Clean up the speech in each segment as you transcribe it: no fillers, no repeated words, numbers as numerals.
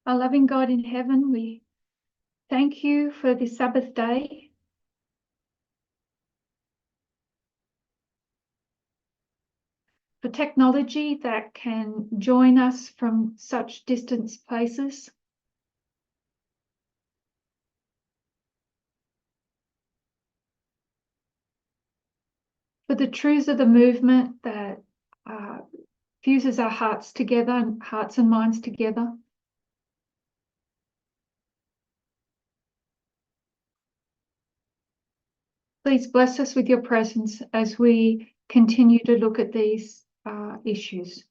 Our loving God in heaven, we thank you for this Sabbath day. For technology that can join us from such distant places. For the truths of the movement that fuses our hearts together, hearts and minds together. Please bless us with your presence as we continue to look at these issues.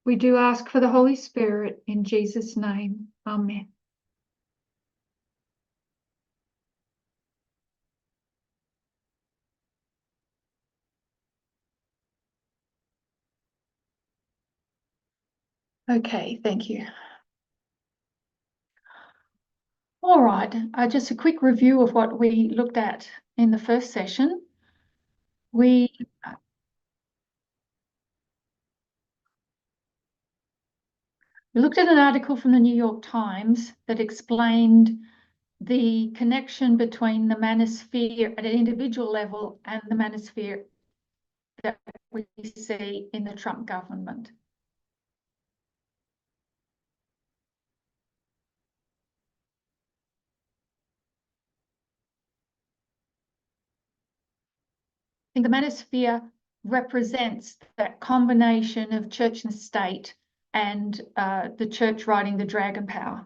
We do ask for the Holy Spirit in Jesus' name. Amen. Okay, thank you. All right, just a quick review of what we looked at in the first session. We looked at an article from the New York Times that explained the connection between the manosphere at an individual level and the manosphere that we see in the Trump government. I think the manosphere represents that combination of church and state and the church riding the dragon power.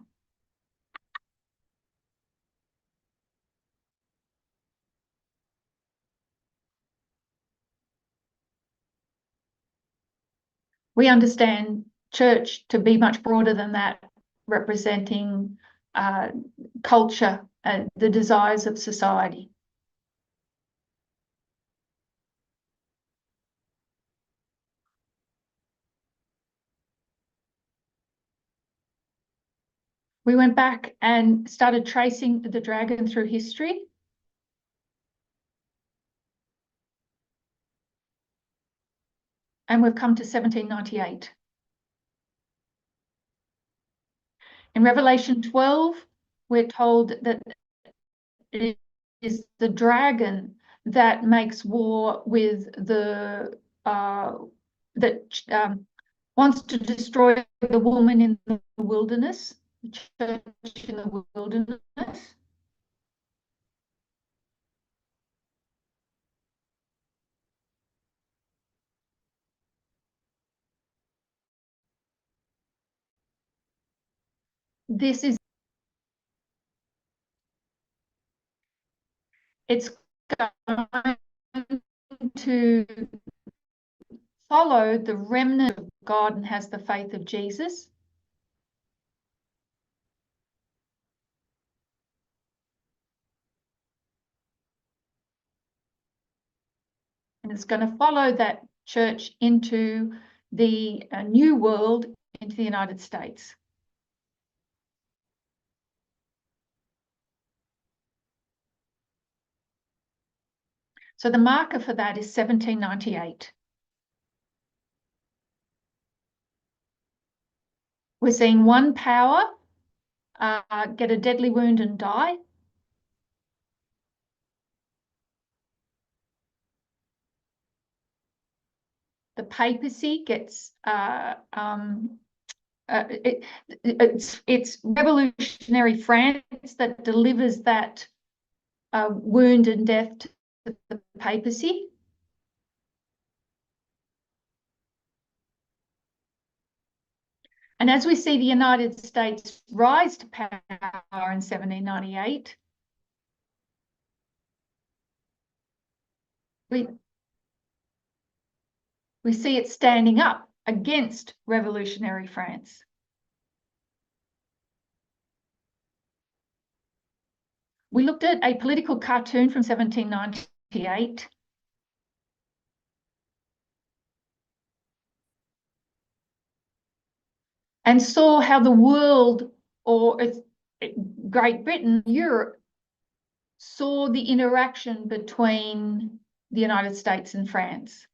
We understand church to be much broader than that, representing culture and the desires of society. We went back and started tracing the dragon through history. And we've come to 1798. In Revelation 12, we're told that it is the dragon that makes war with the wants to destroy the woman in the wilderness, the church in the wilderness. This is, it's going to follow the remnant of God and has the faith of Jesus. And it's going to follow that church into the New World, into the United States. So the marker for that is 1798. We're seeing one power get a deadly wound and die. The papacy gets it's revolutionary France that delivers that wound and death to the papacy. And as we see the United States rise to power in 1798, we see it standing up against revolutionary France. We looked at a political cartoon from 1798. And saw how the world, or Great Britain, Europe, saw the interaction between the United States and France.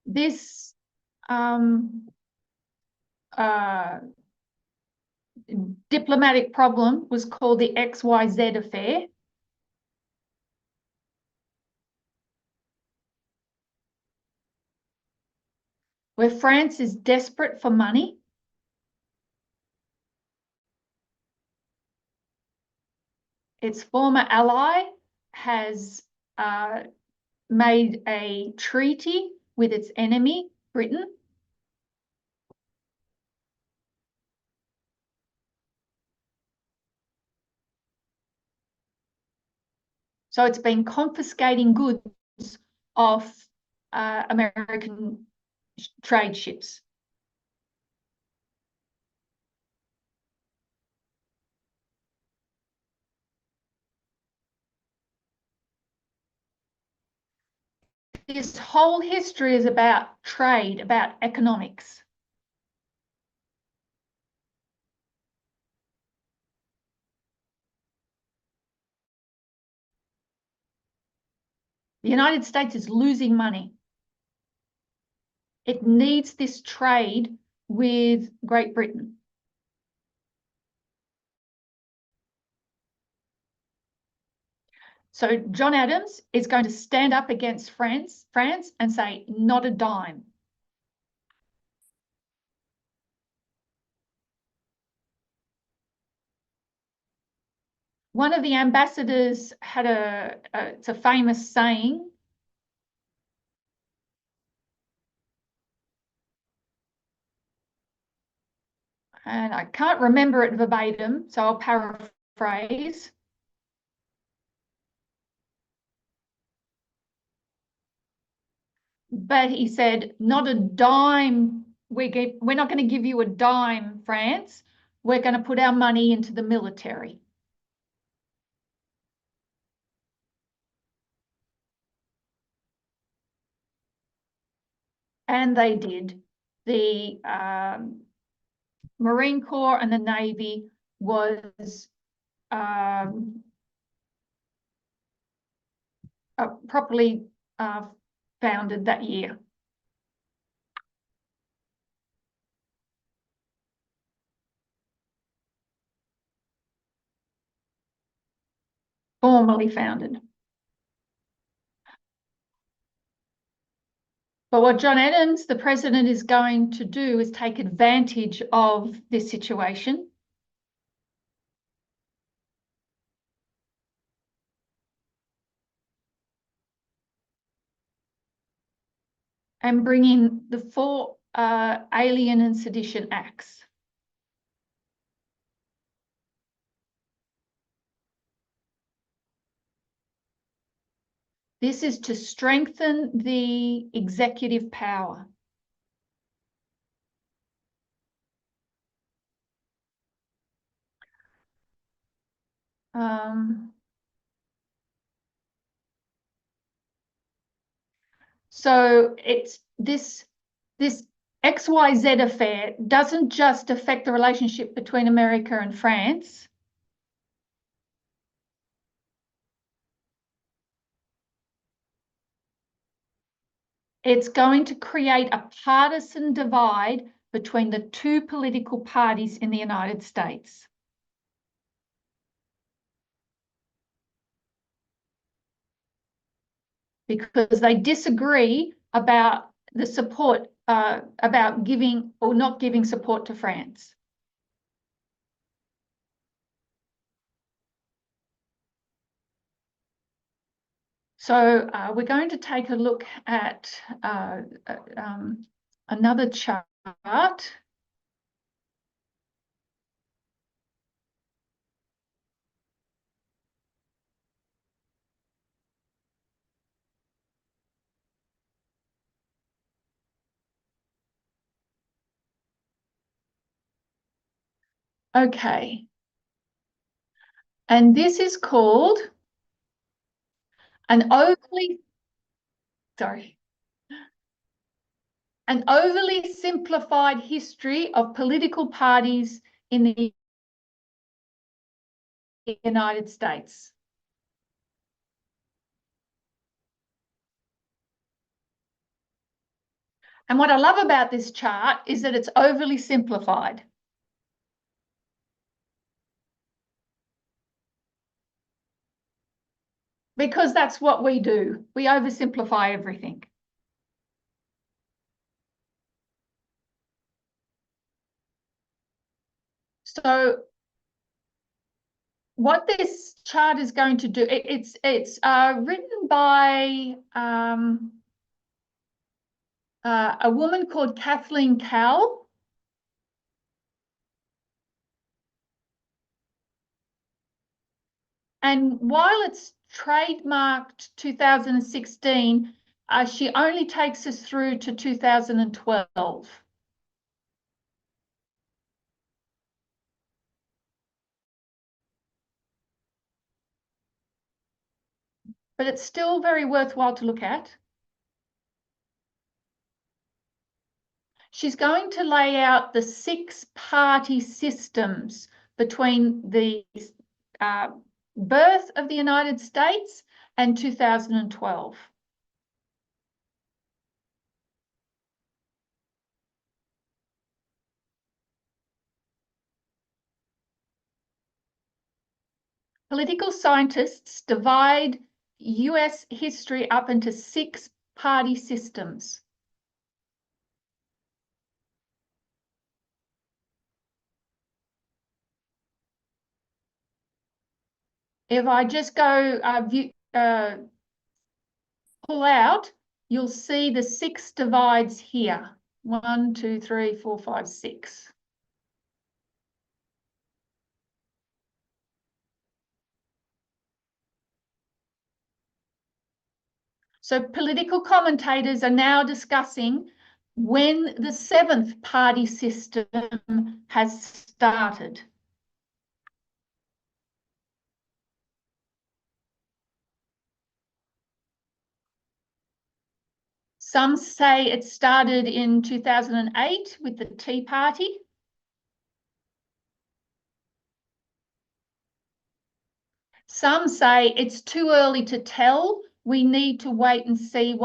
This diplomatic problem was called the XYZ affair. Where France is desperate for money. Its former ally has made a treaty with its enemy, Britain. So it's been confiscating goods off American trade ships. This whole history is about trade, about economics. The United States is losing money. It needs this trade with Great Britain. So John Adams is going to stand up against France and say, not a dime. One of the ambassadors had it's a famous saying. And I can't remember it verbatim, so I'll paraphrase. But he said, not a dime. We're not going to give you a dime, France. We're going to put our money into the military. And they did. The Marine Corps and the Navy was properly founded that year. Formally founded. But what John Adams, the president, is going to do is take advantage of this situation. And bring in the 4 Alien and Sedition Acts. This is to strengthen the executive power. So it's this XYZ affair doesn't just affect the relationship between America and France. It's going to create a partisan divide between the 2 political parties in the United States. Because they disagree about the support, about giving or not giving support to France. So we're going to take a look at another chart. Okay. And this is called an overly simplified history of political parties in the United States. And what I love about this chart is that it's overly simplified. Because that's what we do. We oversimplify everything. So what this chart is going to do, it's written by a woman called Kathleen Cowell. And while it's trademarked 2016, she only takes us through to 2012. But it's still very worthwhile to look at. She's going to lay out the 6-party systems between the birth of the United States and 2012. Political scientists divide US history up into 6-party systems. If I just go pull out, you'll see the 6 divides here. 1, 2, 3, 4, 5, 6. So political commentators are now discussing when the 7th party system has started. Some say it started in 2008 with the Tea Party. Some say it's too early to tell. We need to wait and see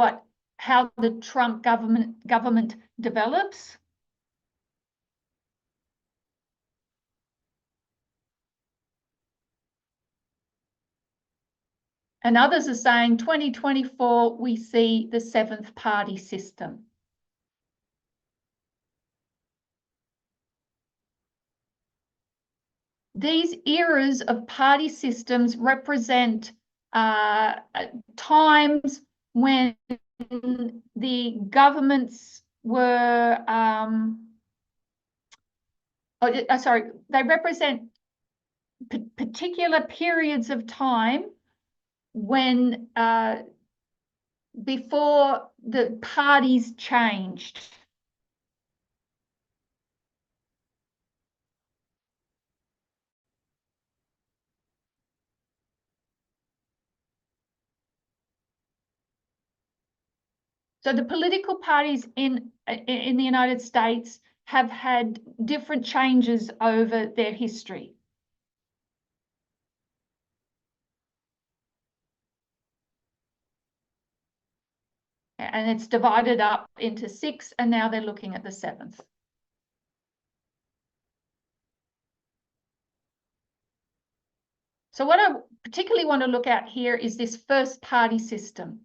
how the Trump government develops. And others are saying 2024, we see the 7th party system. These eras of party systems represent times when the governments were, they represent particular periods of time when before the parties changed. So the political parties in the United States have had different changes over their history. And it's divided up into 6, and now they're looking at the 7th. So what I particularly want to look at here is this first party system.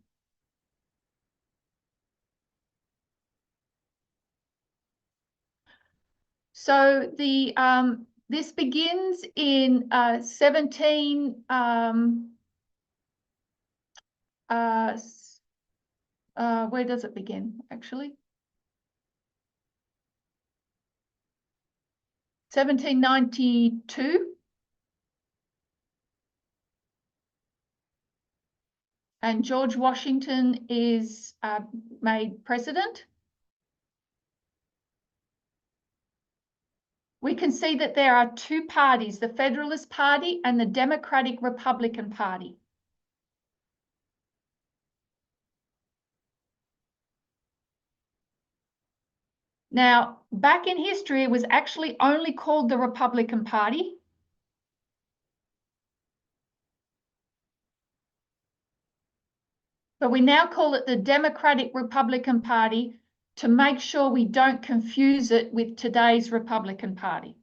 So this begins in 17 where does it begin actually? 1792. And George Washington is made president. We can see that there are 2 parties, the Federalist Party and the Democratic Republican Party. Now, back in history, it was actually only called the Republican Party. But we now call it the Democratic Republican Party to make sure we don't confuse it with today's Republican Party.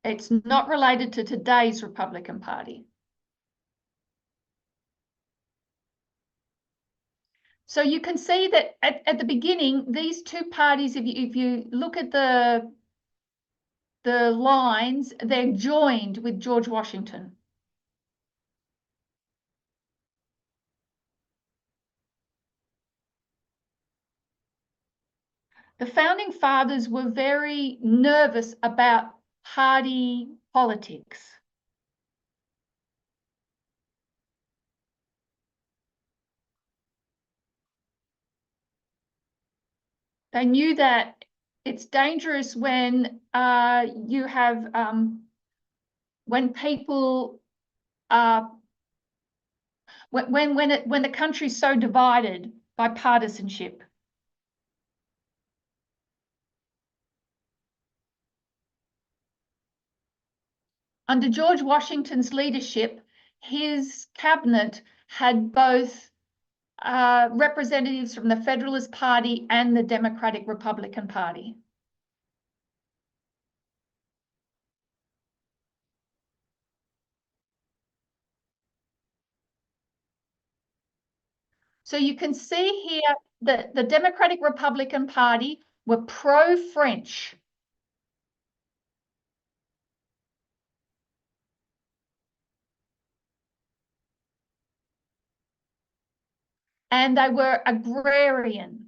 It's not related to today's Republican Party. So you can see that at the beginning, these two parties, if you look at the lines, they're joined with George Washington. The founding fathers were very nervous about party politics. They knew that it's dangerous when you have when people when the country's so divided by partisanship. Under George Washington's leadership, his cabinet had both representatives from the Federalist Party and the Democratic Republican Party. So you can see here that the Democratic Republican Party were pro-French. And they were agrarian,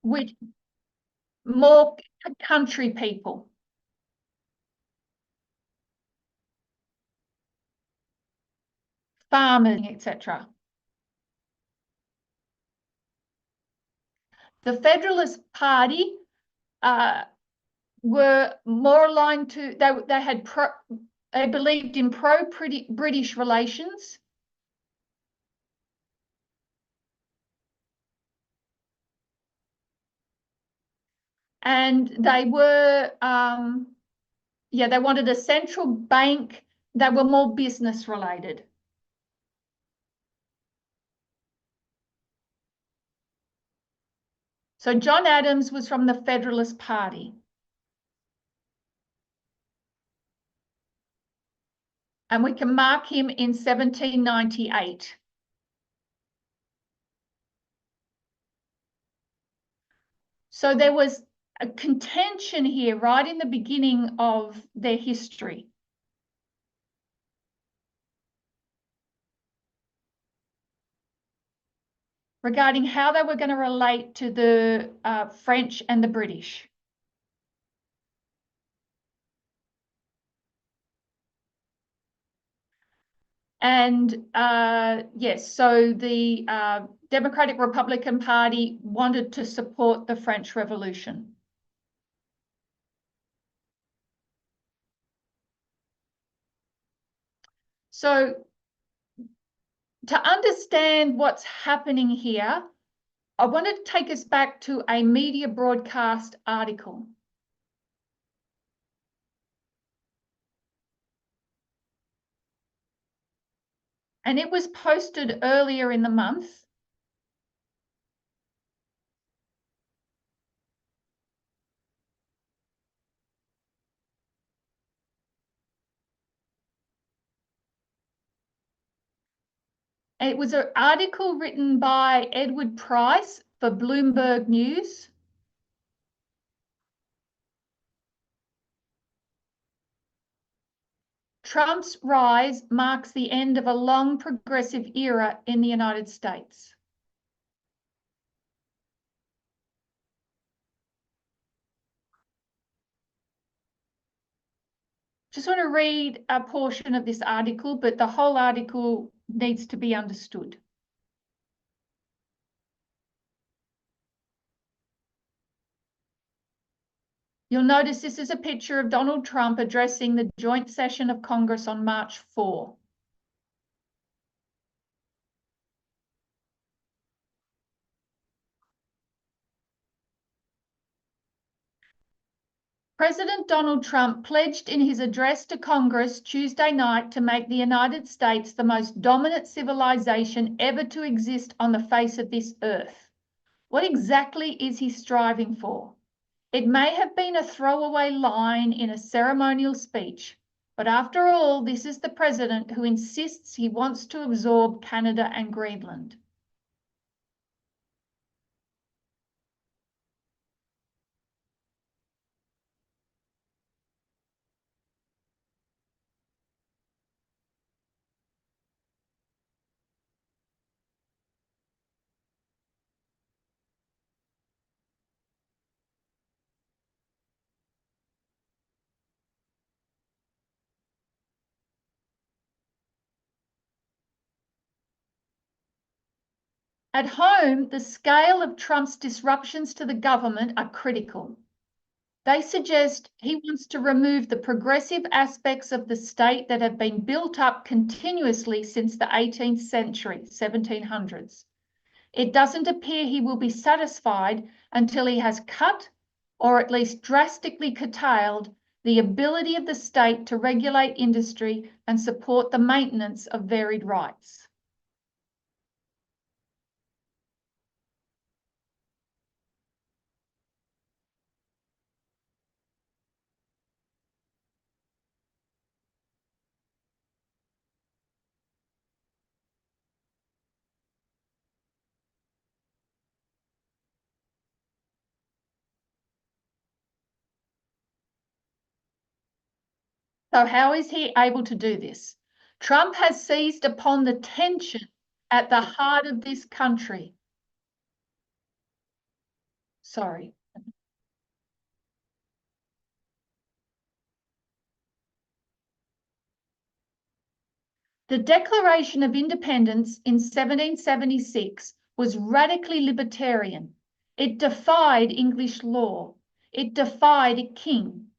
which more country people. Farming, etc. The Federalist Party were more aligned to, they believed in pro-British relations. And they were, they wanted a central bank. They were more business related. So John Adams was from the Federalist Party. And we can mark him in 1798. So there was a contention here right in the beginning of their history. Regarding how they were going to relate to the French and the British. And yes, so the Democratic Republican Party wanted to support the French Revolution. So to understand what's happening here, I want to take us back to a media broadcast article. And it was posted earlier in the month. It was an article written by Edward Price for Bloomberg News. Trump's rise marks the end of a long progressive era in the United States. Just want to read a portion of this article, but the whole article needs to be understood. You'll notice this is a picture of Donald Trump addressing the joint session of Congress on March 4. President Donald Trump pledged in his address to Congress Tuesday night to make the United States the most dominant civilization ever to exist on the face of this earth. What exactly is he striving for? It may have been a throwaway line in a ceremonial speech, but after all, this is the president who insists he wants to absorb Canada and Greenland. At home, the scale of Trump's disruptions to the government are critical. They suggest he wants to remove the progressive aspects of the state that have been built up continuously since the 18th century, 1700s. It doesn't appear he will be satisfied until he has cut, or at least drastically curtailed, the ability of the state to regulate industry and support the maintenance of varied rights. So how is he able to do this? Trump has seized upon the tension at the heart of this country. Sorry. The Declaration of Independence in 1776 was radically libertarian. It defied English law. It defied a king.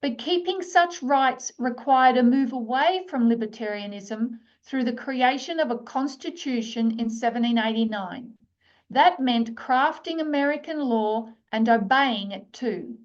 But keeping such rights required a move away from libertarianism through the creation of a constitution in 1789. That meant crafting American law and obeying it too.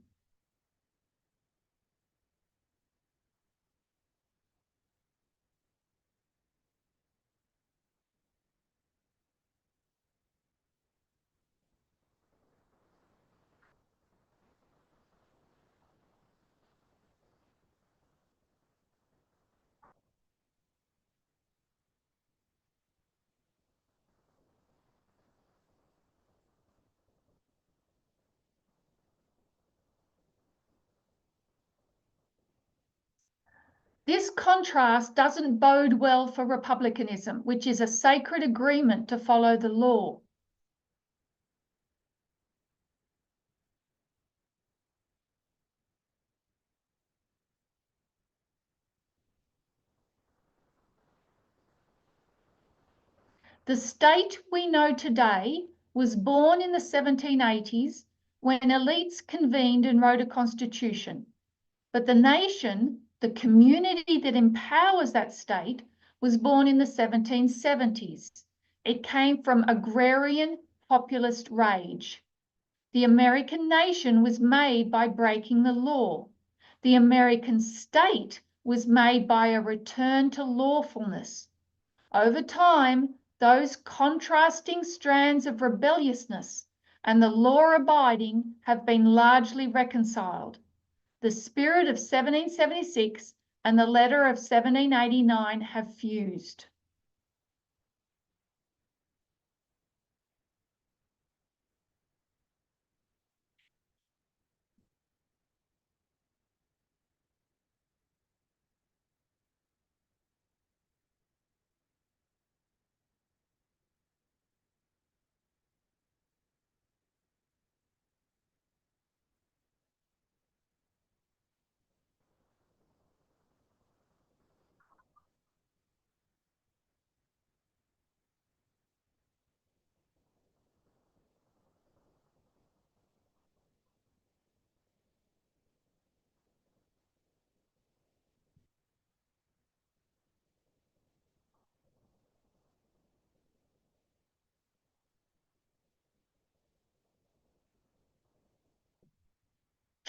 This contrast doesn't bode well for republicanism, which is a sacred agreement to follow the law. The state we know today was born in the 1780s when elites convened and wrote a constitution. But the nation, the community that empowers that state, was born in the 1770s. It came from agrarian populist rage. The American nation was made by breaking the law. The American state was made by a return to lawfulness. Over time, those contrasting strands of rebelliousness and the law-abiding have been largely reconciled. The spirit of 1776 and the letter of 1789 have fused.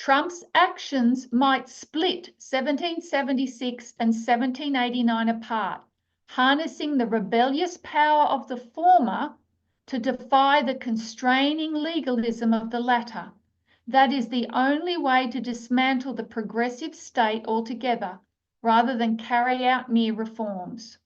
Trump's actions might split 1776 and 1789 apart, harnessing the rebellious power of the former to defy the constraining legalism of the latter. That is the only way to dismantle the progressive state altogether, rather than carry out mere reforms.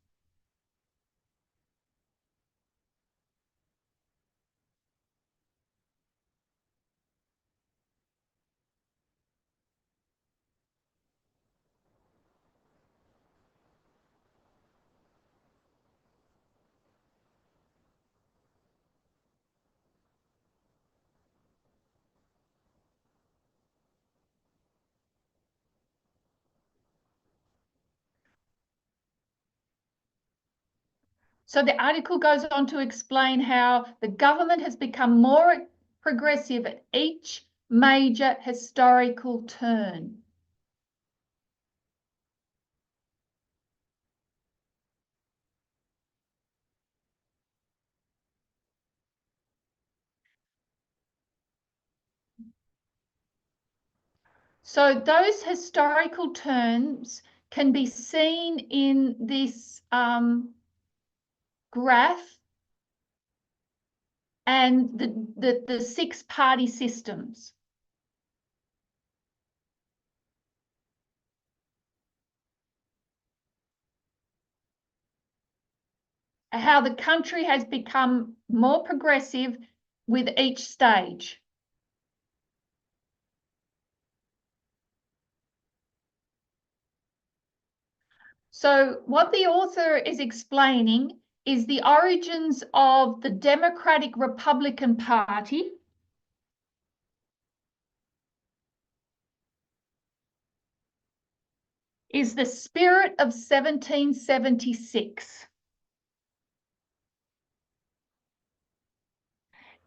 So the article goes on to explain how the government has become more progressive at each major historical turn. So those historical terms can be seen in this graph and the six-party systems. How the country has become more progressive with each stage. So what the author is explaining is the origins of the Democratic Republican Party, is the spirit of 1776.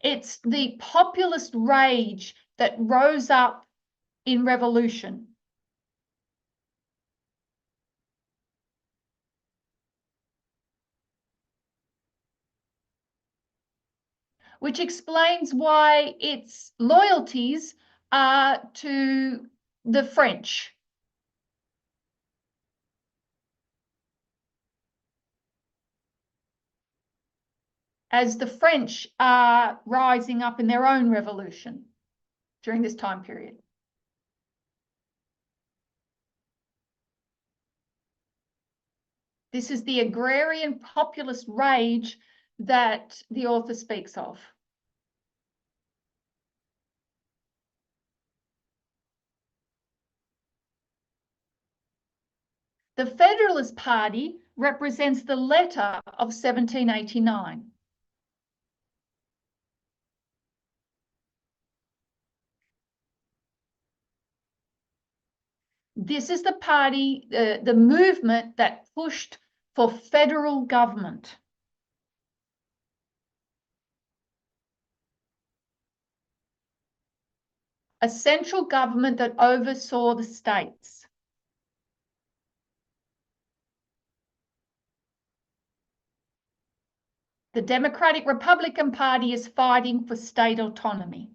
It's the populist rage that rose up in revolution. Which explains why its loyalties are to the French. As the French are rising up in their own revolution during this time period. This is the agrarian populist rage that the author speaks of. The Federalist Party represents the letter of 1789. This is the party, the movement that pushed for federal government. A central government that oversaw the states. The Democratic Republican Party is fighting for state autonomy.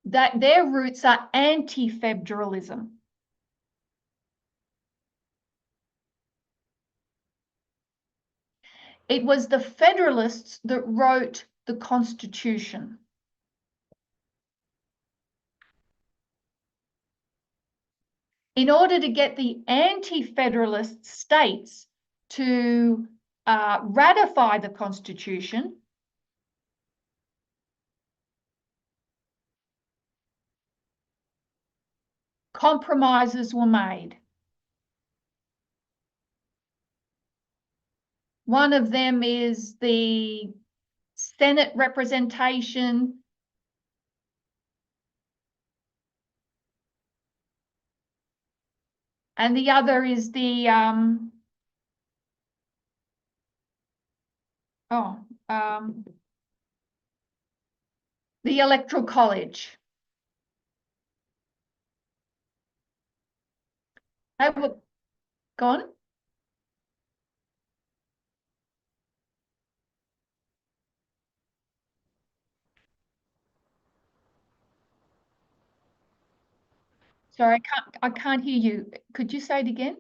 That their roots are anti-federalism. It was the Federalists that wrote the Constitution. In order to get the anti-federalist states to ratify the Constitution, compromises were made. One of them is the Senate representation, and the other is the the Electoral College. They were gone. Sorry, I can't hear you. Could you say it again?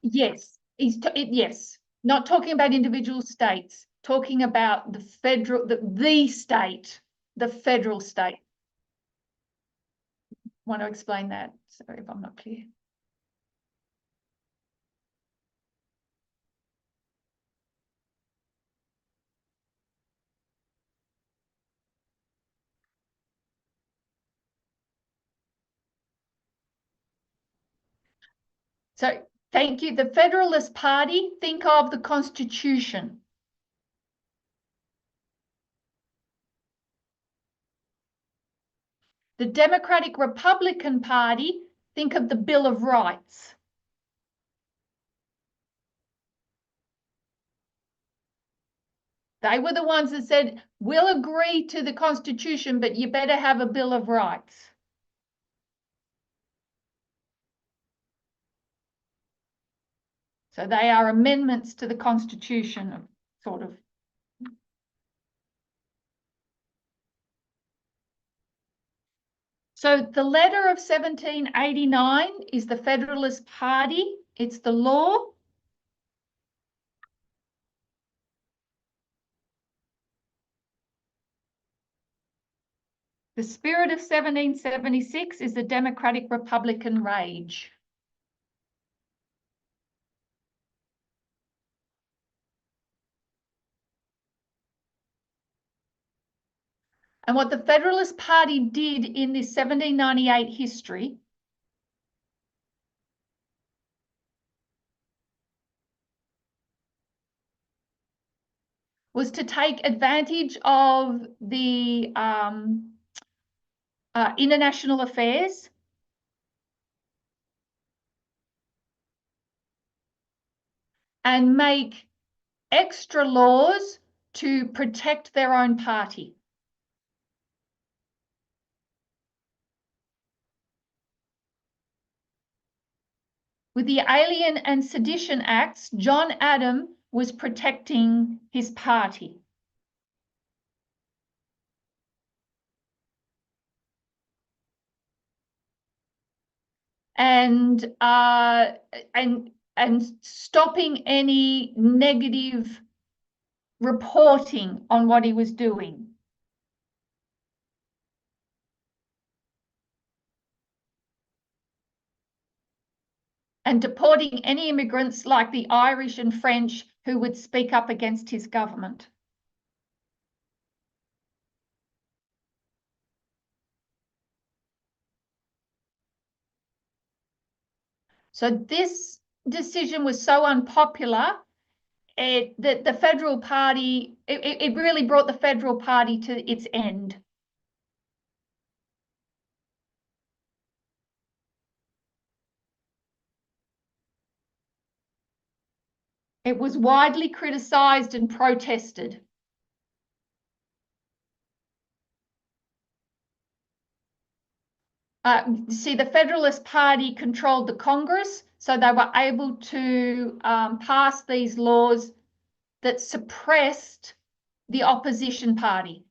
Yes, yes. Not talking about individual states, talking about the federal, the state, the federal state. Want to explain that? Sorry if I'm not clear. So thank you. The Federalist Party, think of the Constitution. The Democratic Republican Party, think of the Bill of Rights. They were the ones that said, we'll agree to the Constitution, but you better have a Bill of Rights. So they are amendments to the Constitution, sort of. So the letter of 1789 is the Federalist Party. It's the law. The spirit of 1776 is the Democratic Republican rage. And what the Federalist Party did in this 1798 history was to take advantage of the international affairs and make extra laws to protect their own party. With the Alien and Sedition Acts, John Adams was protecting his party. And stopping any negative reporting on what he was doing. And deporting any immigrants like the Irish and French who would speak up against his government. So this decision was so unpopular that the Federal Party, it really brought the Federal Party to its end. It was widely criticised and protested. See, the Federalist Party controlled the Congress, so they were able to pass these laws that suppressed the opposition party.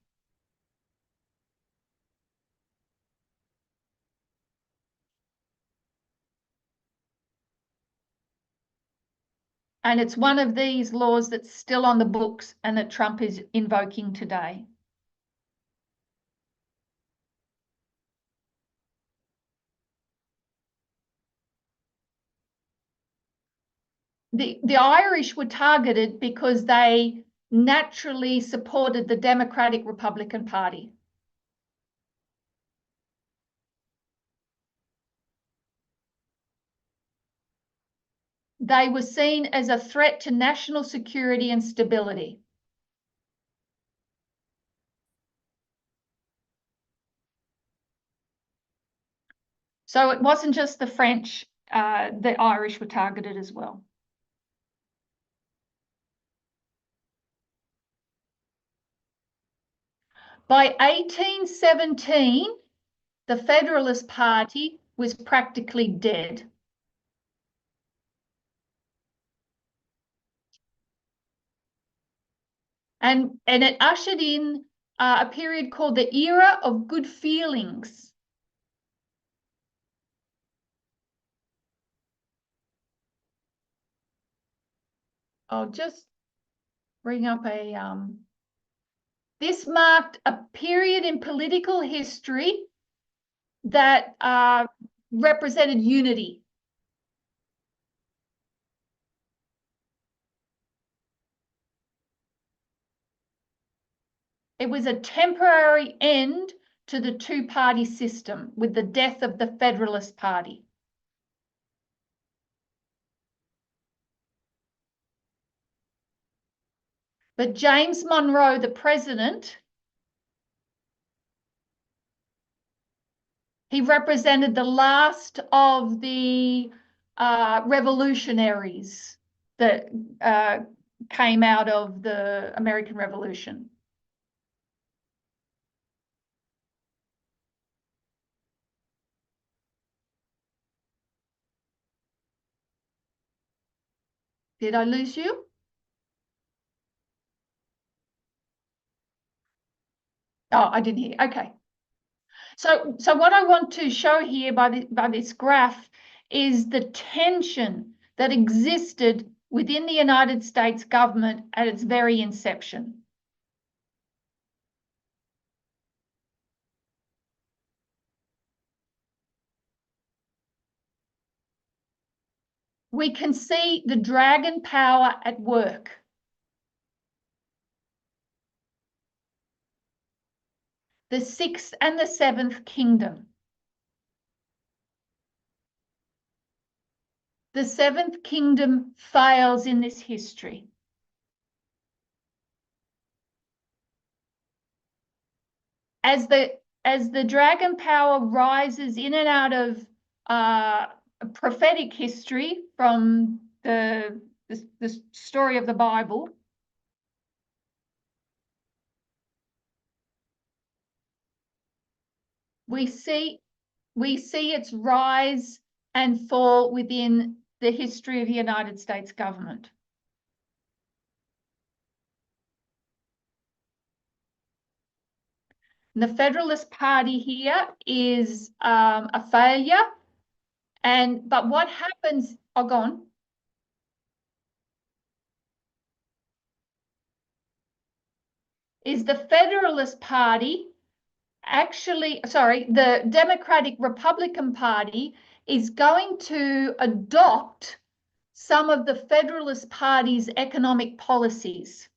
And it's one of these laws that's still on the books and that Trump is invoking today. The Irish were targeted because they naturally supported the Democratic Republican Party. They were seen as a threat to national security and stability. So it wasn't just the French, the Irish were targeted as well. By 1817, the Federalist Party was practically dead. And it ushered in a period called the Era of Good Feelings. I'll just bring up this marked a period in political history that represented unity. It was a temporary end to the two-party system with the death of the Federalist Party. But James Monroe, the president, he represented the last of the revolutionaries that came out of the American Revolution. Did I lose you? Oh, I didn't hear. Okay. So what I want to show here by this graph is the tension that existed within the United States government at its very inception. We can see the dragon power at work. The sixth and the seventh kingdom. The seventh kingdom fails in this history. As the dragon power rises in and out of prophetic history from the story of the Bible, we see its rise and fall within the history of the United States government. And the Federalist Party here is a failure. But what happens? Oh, go on. Is the Federalist Party actually, sorry, the Democratic Republican Party is going to adopt some of the Federalist Party's economic policies.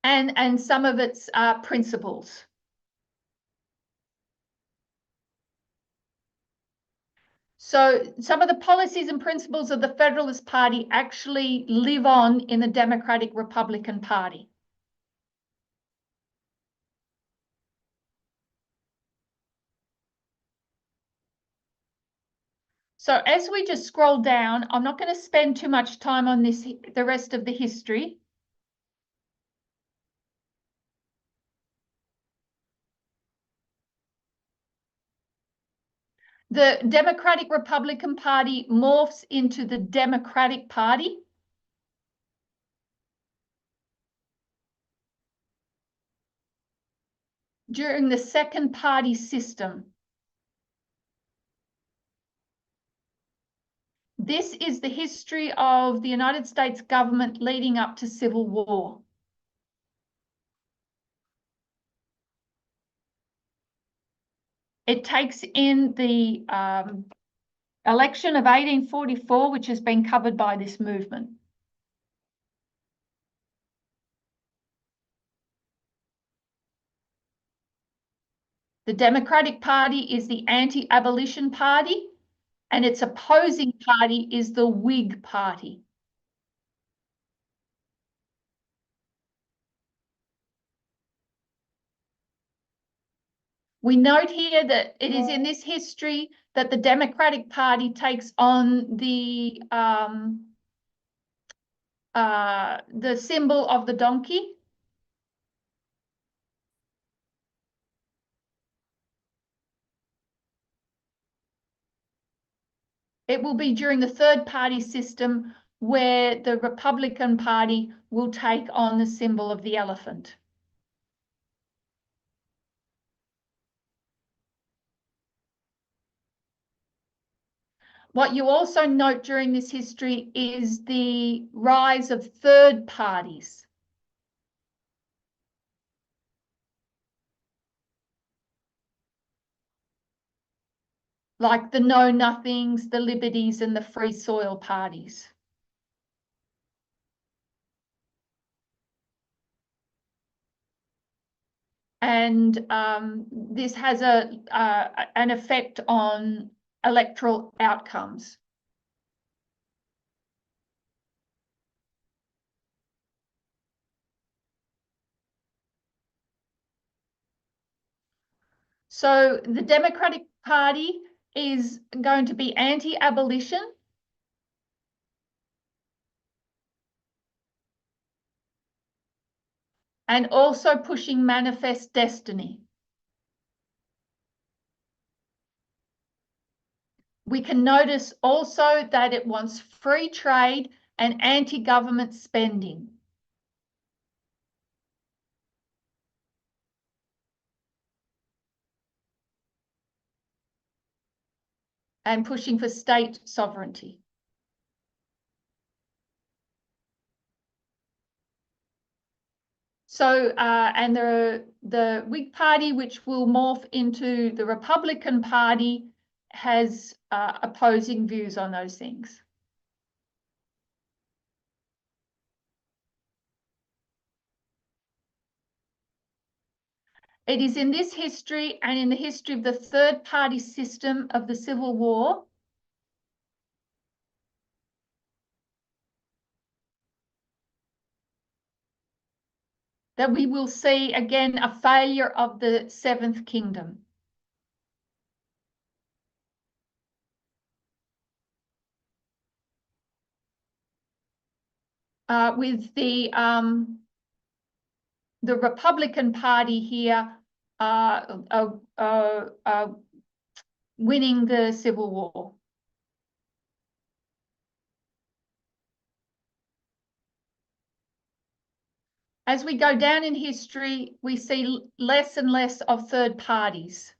And some of its principles. So some of the policies and principles of the Federalist Party actually live on in the Democratic Republican Party. So as we just scroll down, I'm not going to spend too much time on this, the rest of the history. The Democratic Republican Party morphs into the Democratic Party. During the second party system. This is the history of the United States government leading up to civil war. It takes in the election of 1844, which has been covered by this movement. The Democratic Party is the anti-abolition party, and its opposing party is the Whig Party. We note here that it is in this history that the Democratic Party takes on the symbol of the donkey. It will be during the third party system where the Republican Party will take on the symbol of the elephant. What you also note during this history is the rise of third parties. Like the Know Nothings, the Liberties, and the Free Soil parties. And this has an effect on electoral outcomes. So the Democratic Party is going to be anti-abolition, and also pushing manifest destiny. We can notice also that it wants free trade and anti-government spending. And pushing for state sovereignty. So, and the Whig Party, which will morph into the Republican Party, has opposing views on those things. It is in this history and in the history of the third party system of the Civil War that we will see again a failure of the Seventh Kingdom. With the Republican Party here winning the Civil War. As we go down in history, we see less and less of third parties.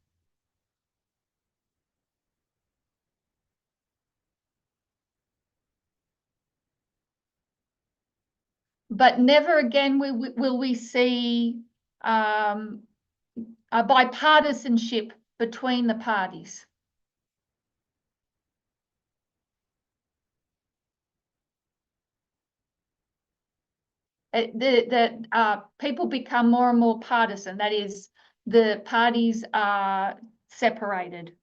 But never again will we see a bipartisanship between the parties. People become more and more partisan. That is, the parties are separated.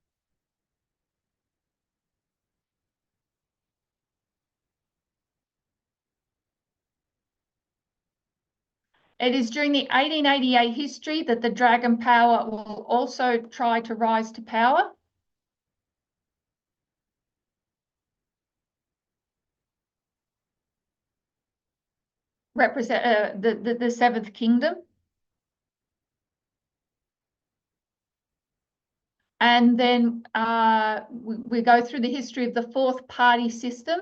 It is during the 1888 history that the Dragon Power will also try to rise to power. Represent the Seventh Kingdom. And then we go through the history of the fourth party system.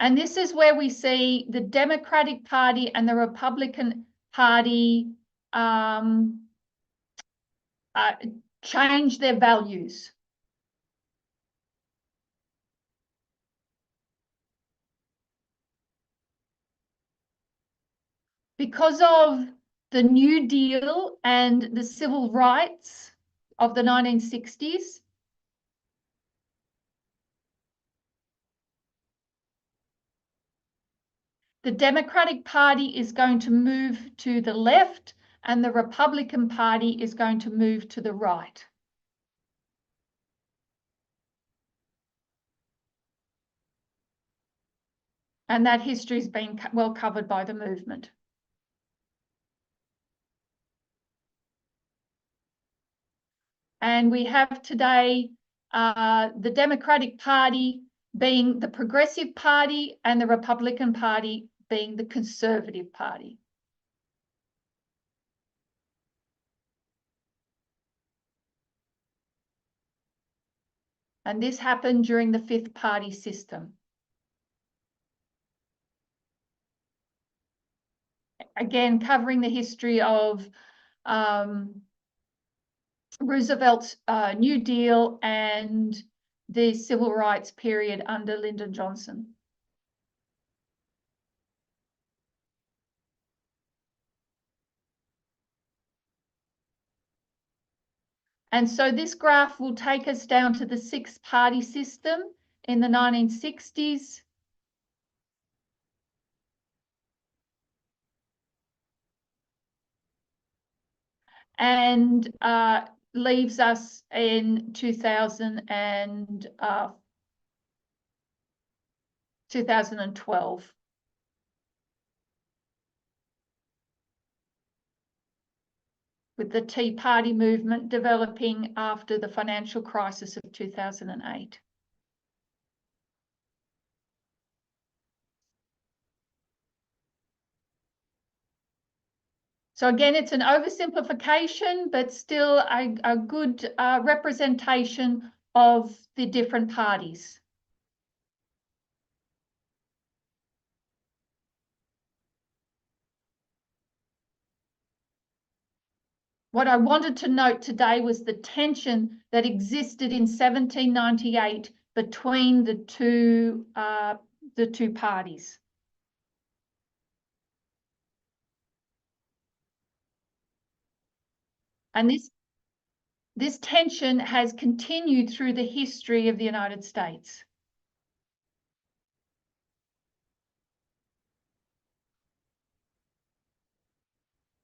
And this is where we see the Democratic Party and the Republican Party change their values. Because of the New Deal and the civil rights of the 1960s, the Democratic Party is going to move to the left and the Republican Party is going to move to the right. And that history has been well covered by the movement. And we have today the Democratic Party being the Progressive Party and the Republican Party being the Conservative Party. And this happened during the fifth party system. Again, covering the history of Roosevelt's New Deal and the civil rights period under Lyndon Johnson. And so this graph will take us down to the six-party system in the 1960s. And leaves us in 2012. With the Tea Party movement developing after the financial crisis of 2008. So again, it's an oversimplification, but still a good representation of the different parties. What I wanted to note today was the tension that existed in 1798 between the two parties. And this tension has continued through the history of the United States.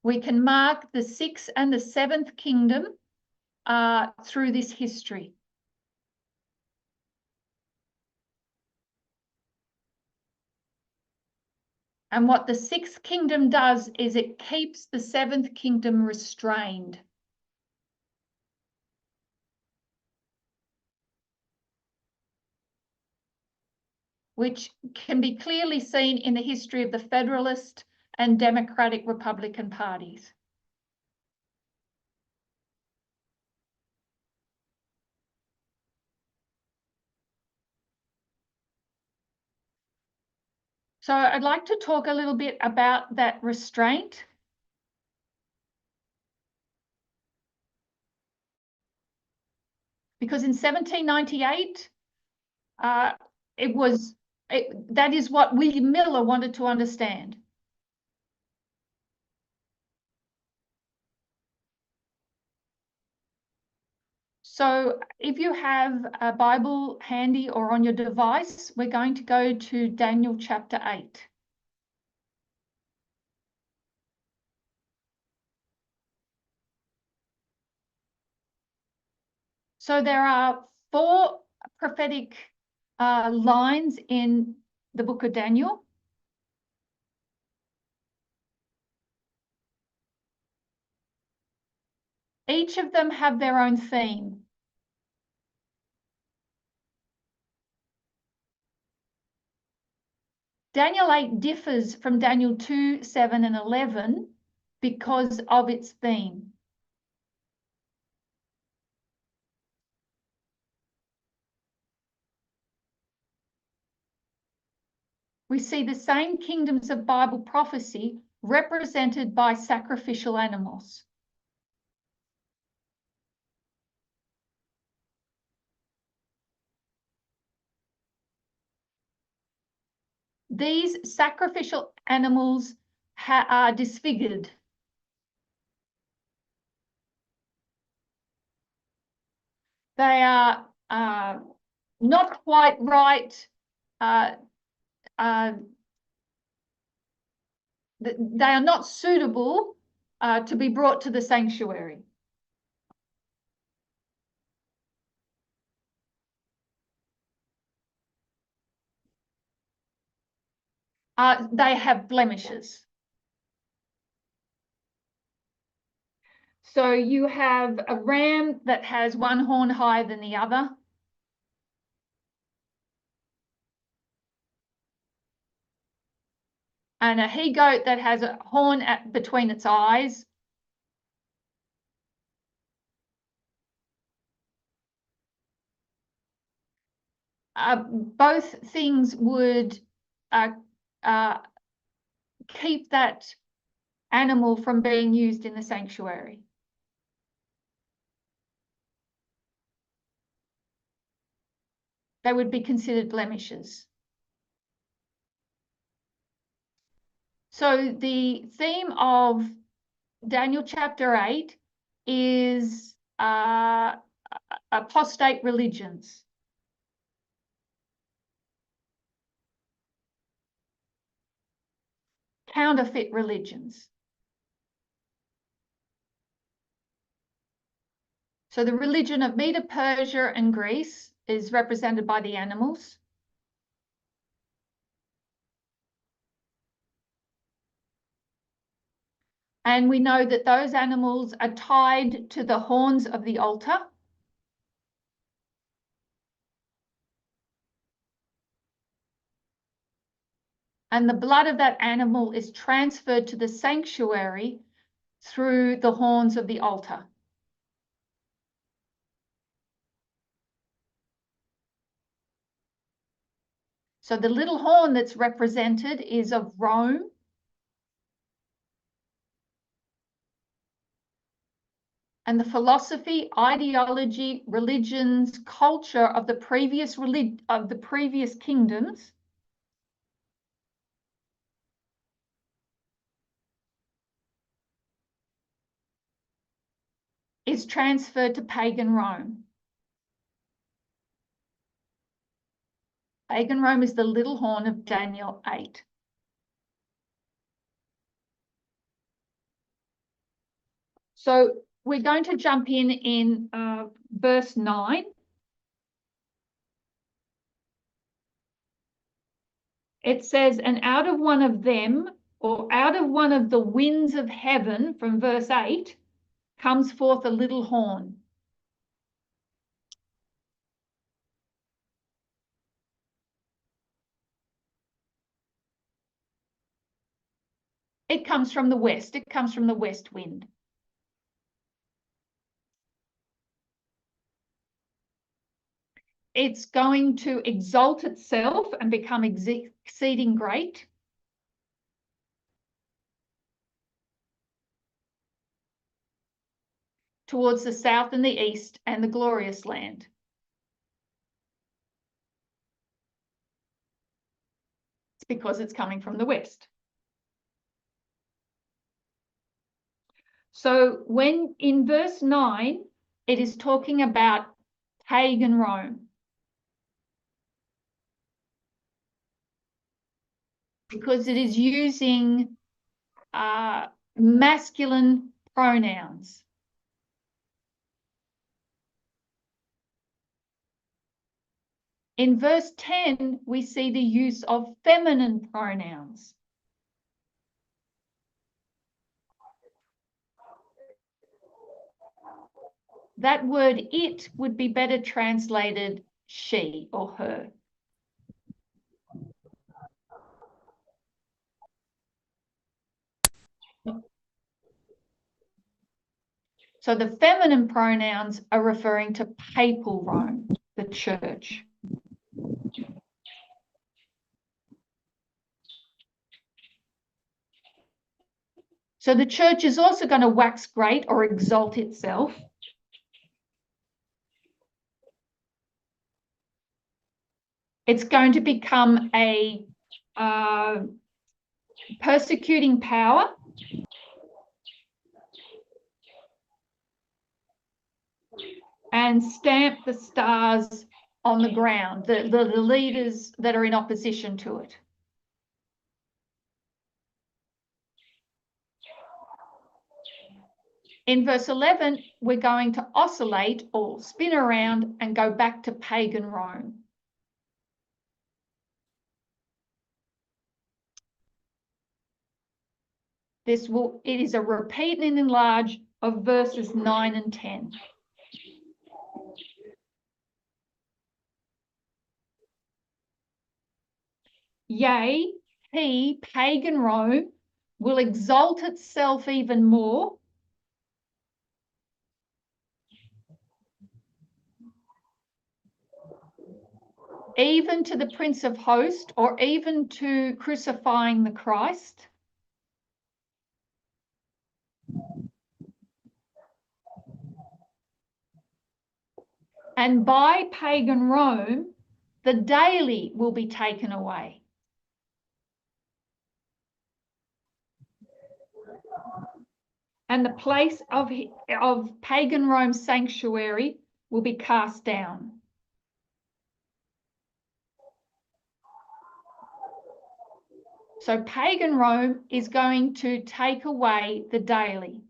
We can mark the sixth and the seventh kingdom through this history. And what the sixth kingdom does is it keeps the seventh kingdom restrained. Which can be clearly seen in the history of the Federalist and Democratic Republican parties. So I'd like to talk a little bit about that restraint. Because in 1798, that is what William Miller wanted to understand. So if you have a Bible handy or on your device, we're going to go to Daniel chapter 8. So there are 4 prophetic lines in the book of Daniel. Each of them have their own theme. Daniel 8 differs from Daniel 2, 7, and 11 because of its theme. We see the same kingdoms of Bible prophecy represented by sacrificial animals. These sacrificial animals are disfigured. They are not quite right. They are not suitable to be brought to the sanctuary. They have blemishes. So you have a ram that has one horn higher than the other. And a he-goat that has a horn between its eyes. Both things would keep that animal from being used in the sanctuary. They would be considered blemishes. So the theme of Daniel chapter 8 is apostate religions. Counterfeit religions. So the religion of Medo Persia and Greece is represented by the animals. And we know that those animals are tied to the horns of the altar. And the blood of that animal is transferred to the sanctuary through the horns of the altar. So the little horn that's represented is of Rome. And the philosophy, ideology, religions, culture of the previous kingdoms is transferred to pagan Rome. Pagan Rome is the little horn of Daniel 8. So we're going to jump in verse 9. It says, and out of one of them, or out of one of the winds of heaven, from verse 8, comes forth a little horn. It comes from the west. It comes from the west wind. It's going to exalt itself and become exceeding great. Towards the south and the east and the glorious land. It's because it's coming from the west. So when in verse 9, it is talking about pagan Rome. Because it is using masculine pronouns. In verse 10, we see the use of feminine pronouns. That word it would be better translated she or her. So the feminine pronouns are referring to papal Rome, the church. So the church is also going to wax great or exalt itself. It's going to become a persecuting power. And stamp the stars on the ground, the leaders that are in opposition to it. In verse 11, we're going to oscillate or spin around and go back to pagan Rome. It is a repeat and enlarge of verses 9 and 10. Yea, he, pagan Rome, will exalt itself even more, even to the Prince of Hosts, or even to crucifying the Christ. And by pagan Rome, the daily will be taken away. And the place of pagan Rome's sanctuary will be cast down. So pagan Rome is going to take away the daily.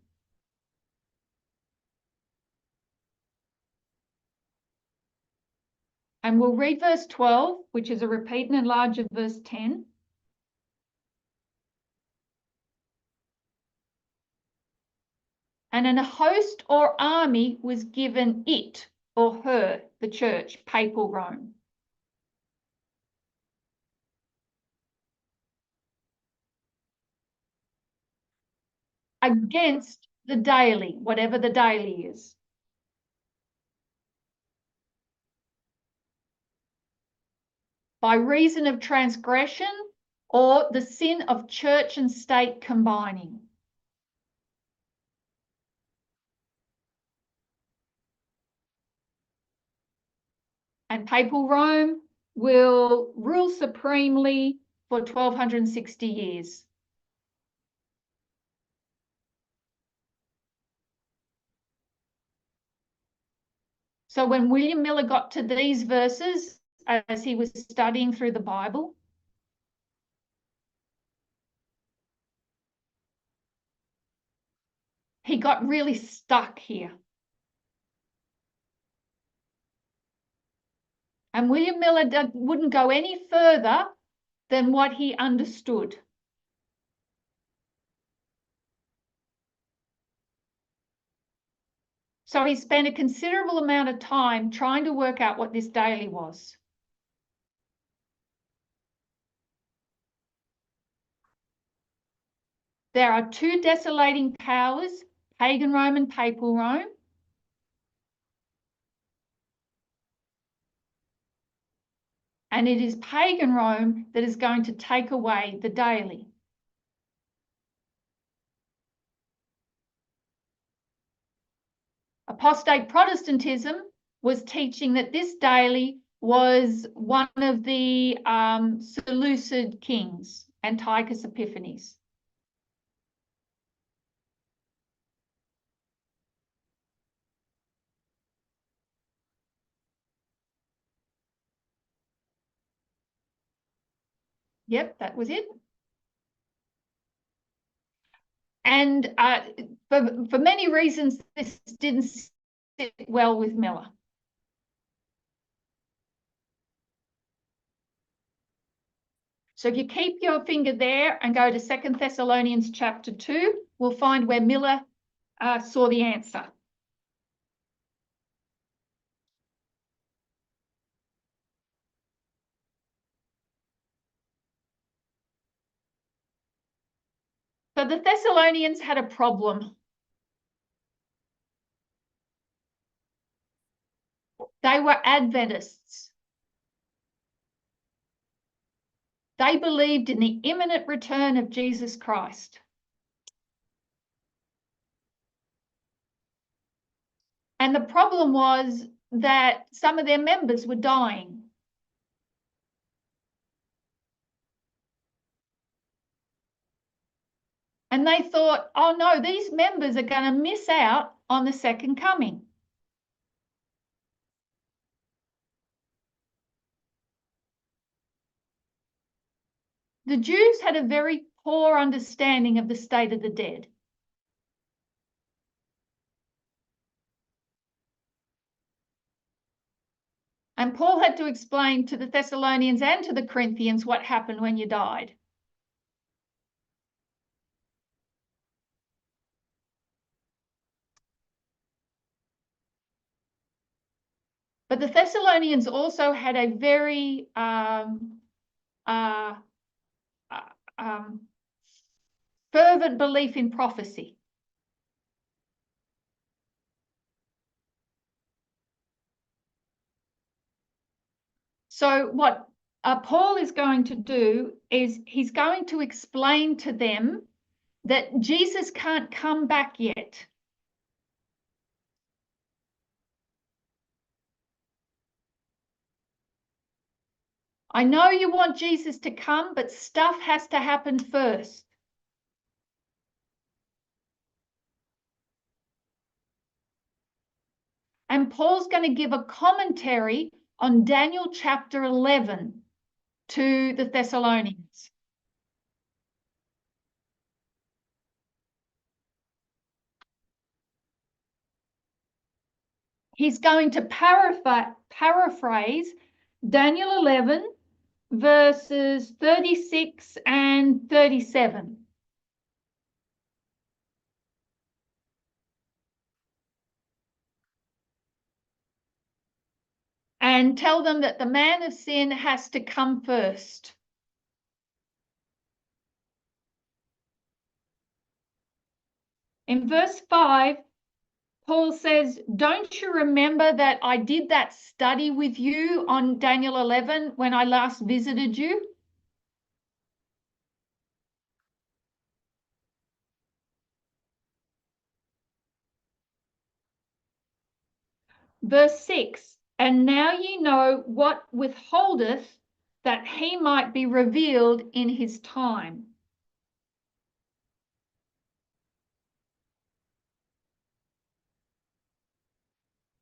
And we'll read verse 12, which is a repeat and enlarge of verse 10. And an host or army was given it, or her, the church, papal Rome. Against the daily, whatever the daily is. By reason of transgression or the sin of church and state combining. And papal Rome will rule supremely for 1260 years. So when William Miller got to these verses, as he was studying through the Bible, he got really stuck here. And William Miller wouldn't go any further than what he understood. So he spent a considerable amount of time trying to work out what this daily was. There are two desolating powers, pagan Rome and papal Rome. And it is pagan Rome that is going to take away the daily. Apostate Protestantism was teaching that this daily was one of the Seleucid kings, Antiochus Epiphanes. Yep, that was it. And for many reasons, this didn't sit well with Miller. So if you keep your finger there and go to 2 Thessalonians chapter 2, we'll find where Miller saw the answer. So the Thessalonians had a problem. They were Adventists. They believed in the imminent return of Jesus Christ. And the problem was that some of their members were dying. And they thought, oh no, these members are going to miss out on the second coming. The Jews had a very poor understanding of the state of the dead. And Paul had to explain to the Thessalonians and to the Corinthians what happened when you died. But the Thessalonians also had a very fervent belief in prophecy. So what Paul is going to do is he's going to explain to them that Jesus can't come back yet. I know you want Jesus to come, but stuff has to happen first. And Paul's going to give a commentary on Daniel chapter 11 to the Thessalonians. He's going to paraphrase Daniel 11, verses 36 and 37. And tell them that the man of sin has to come first. In verse 5, Paul says, don't you remember that I did that study with you on Daniel 11 when I last visited you? Verse 6, and now ye know what withholdeth, that he might be revealed in his time.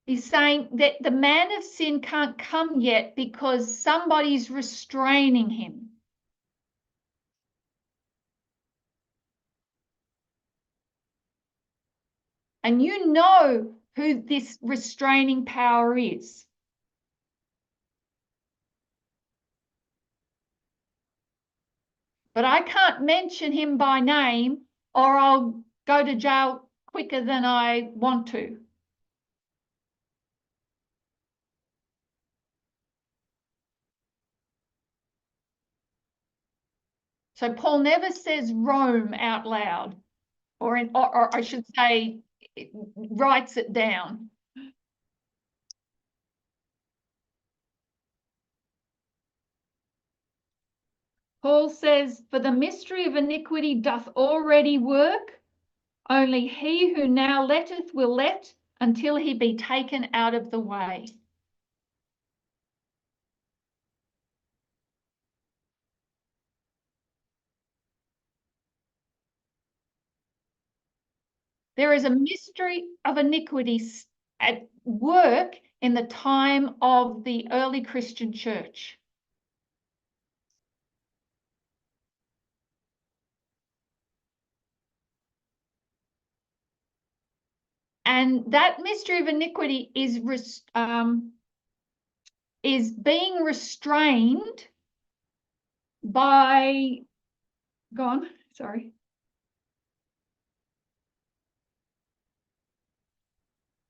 He's saying that the man of sin can't come yet because somebody's restraining him. And you know who this restraining power is. But I can't mention him by name or I'll go to jail quicker than I want to. So Paul never says Rome out loud, or I should say, writes it down. Paul says, for the mystery of iniquity doth already work, only he who now letteth will let until he be taken out of the way. There is a mystery of iniquity at work in the time of the early Christian church. And that mystery of iniquity is being restrained by,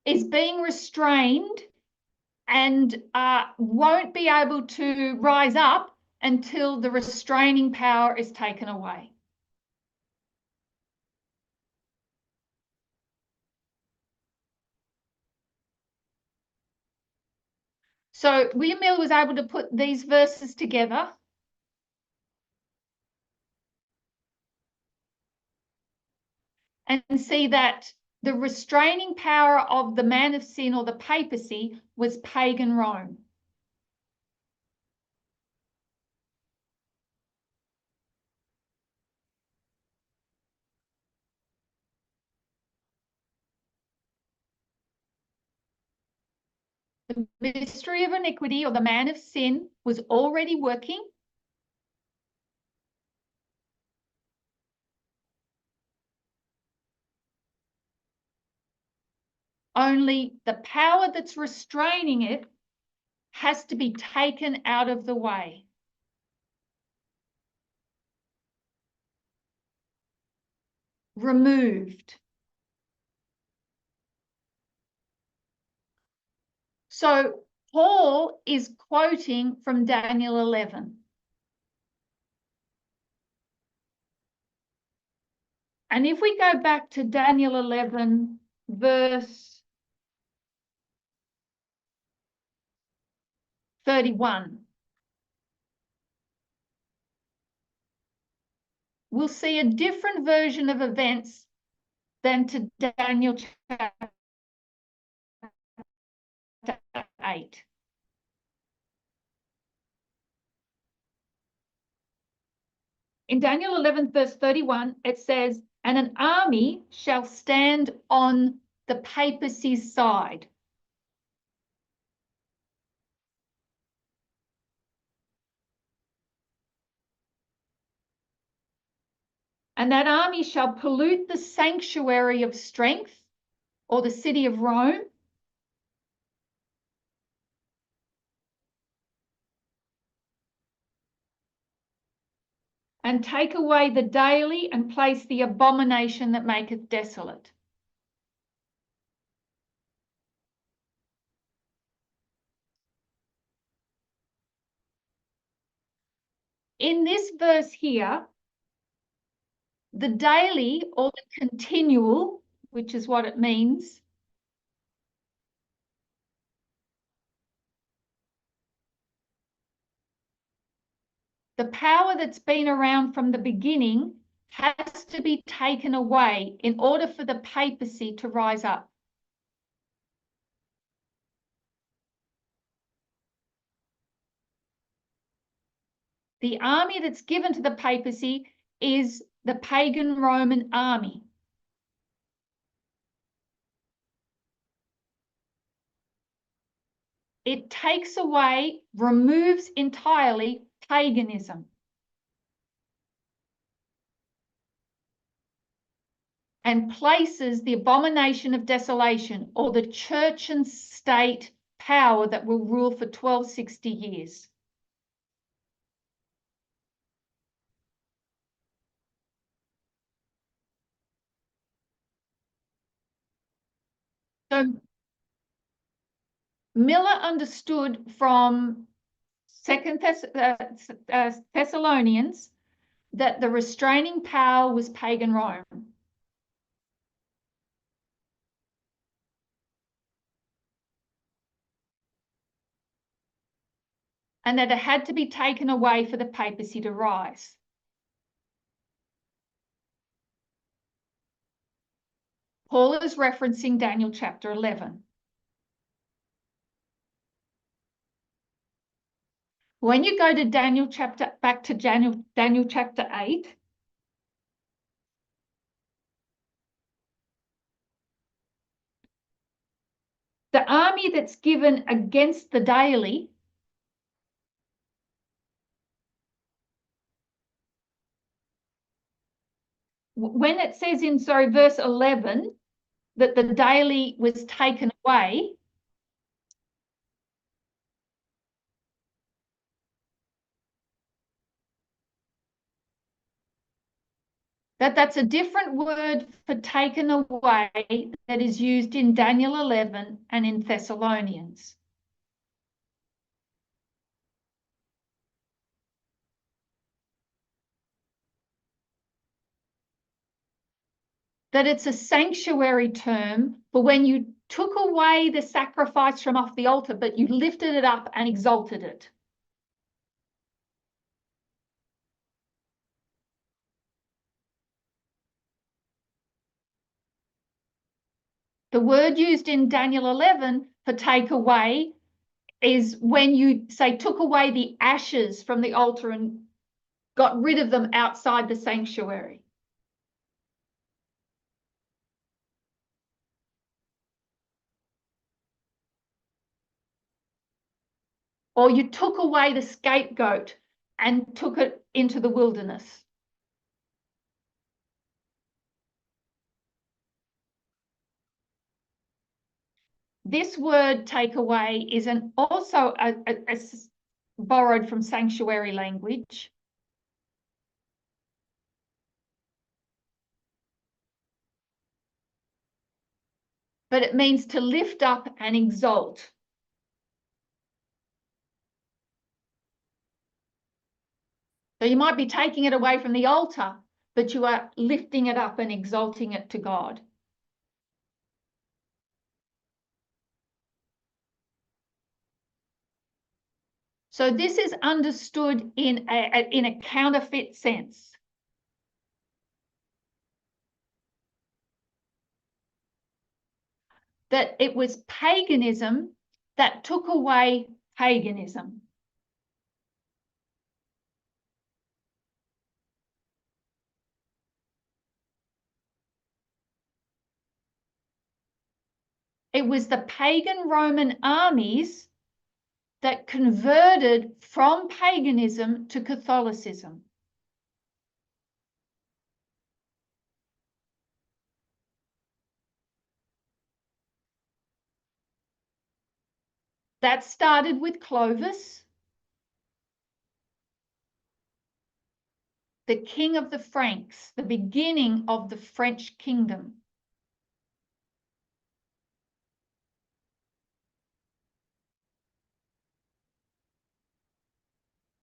is being restrained and won't be able to rise up until the restraining power is taken away. So William Mill was able to put these verses together and see that the restraining power of the man of sin or the papacy was pagan Rome. The mystery of iniquity or the man of sin was already working. Only the power that's restraining it has to be taken out of the way. Removed. So Paul is quoting from Daniel 11. And if we go back to Daniel 11, verse 31, we'll see a different version of events than to Daniel chapter 8. In Daniel 11, verse 31, it says, and an army shall stand on the papacy's side. And that army shall pollute the sanctuary of strength, or the city of Rome, and take away the daily and place the abomination that maketh desolate. In this verse here, the daily or the continual, which is what it means, the power that's been around from the beginning has to be taken away in order for the papacy to rise up. The army that's given to the papacy is the pagan Roman army. It takes away, removes entirely paganism. And places the abomination of desolation, or the church and state power that will rule for 1260 years. So Miller understood from Second Thessalonians that the restraining power was pagan Rome. And that it had to be taken away for the papacy to rise. Paul is referencing Daniel chapter 11. When you go to back to Daniel chapter 8, the army that's given against the daily when it says in, verse 11, that the daily was taken away, that's a different word for taken away that is used in Daniel 11 and in Thessalonians. That it's a sanctuary term for when you took away the sacrifice from off the altar, but you lifted it up and exalted it. The word used in Daniel 11 for take away is when you say took away the ashes from the altar and got rid of them outside the sanctuary. Or you took away the scapegoat and took it into the wilderness. This word take away is also borrowed from sanctuary language. But it means to lift up and exalt. So you might be taking it away from the altar, but you are lifting it up and exalting it to God. So this is understood in a counterfeit sense. That it was paganism that took away paganism. It was the pagan Roman armies that converted from paganism to Catholicism. That started with Clovis, the king of the Franks, the beginning of the French kingdom.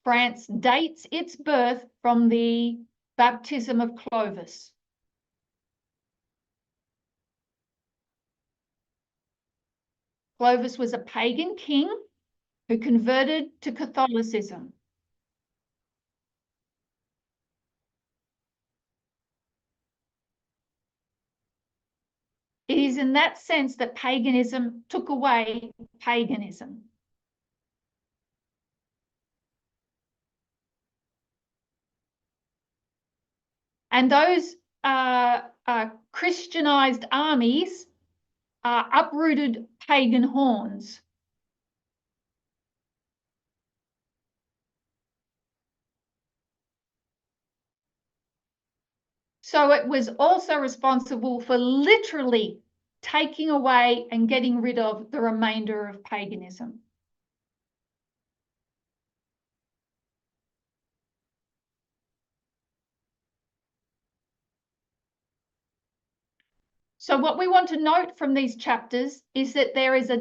France dates its birth from the baptism of Clovis. Clovis was a pagan king who converted to Catholicism. It is in that sense that paganism took away paganism. And those Christianized armies uprooted pagan horns. So it was also responsible for literally taking away and getting rid of the remainder of paganism. So what we want to note from these chapters is that there is a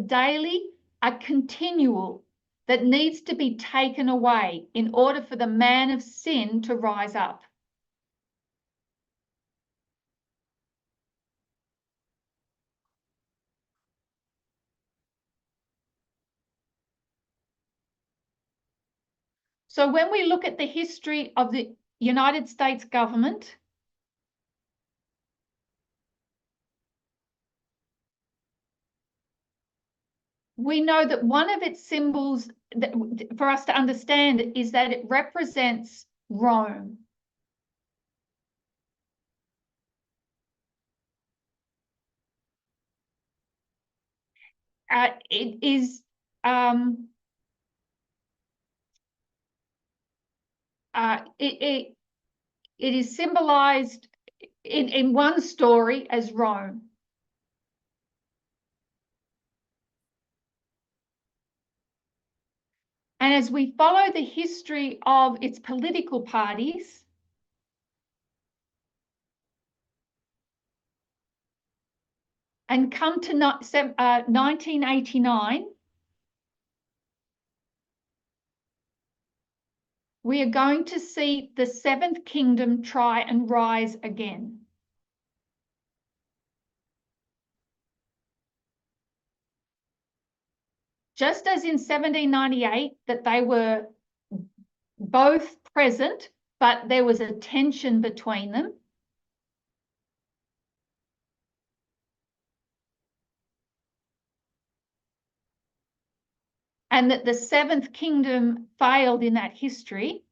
continual that needs to be taken away in order for the man of sin to rise up. So when we look at the history of the United States government, we know that one of its symbols that, for us to understand is that it represents Rome. It is it is symbolized in one story as Rome. And as we follow the history of its political parties, and come to 1989, we are going to see the Seventh Kingdom try and rise again. Just as in 1798, that they were both present, but there was a tension between them. And that the Seventh Kingdom failed in that history.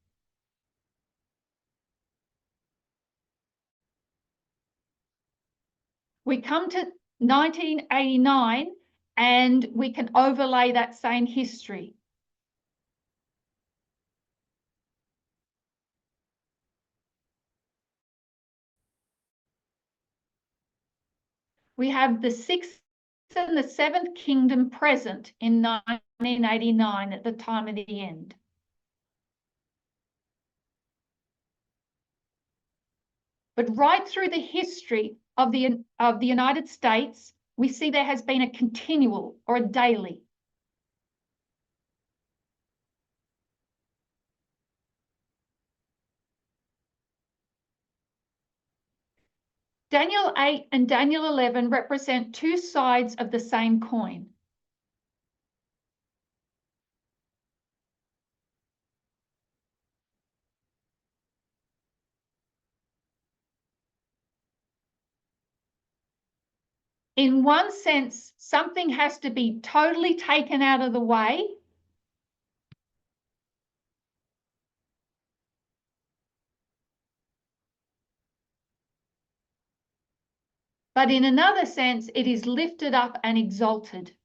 We come to 1989 and we can overlay that same history. We have the Sixth and the Seventh Kingdom present in 1989 at the time of the end. But right through the history of the United States, we see there has been a continual or a daily. Daniel 8 and Daniel 11 represent two sides of the same coin. In one sense, something has to be totally taken out of the way. But in another sense, it is lifted up and exalted.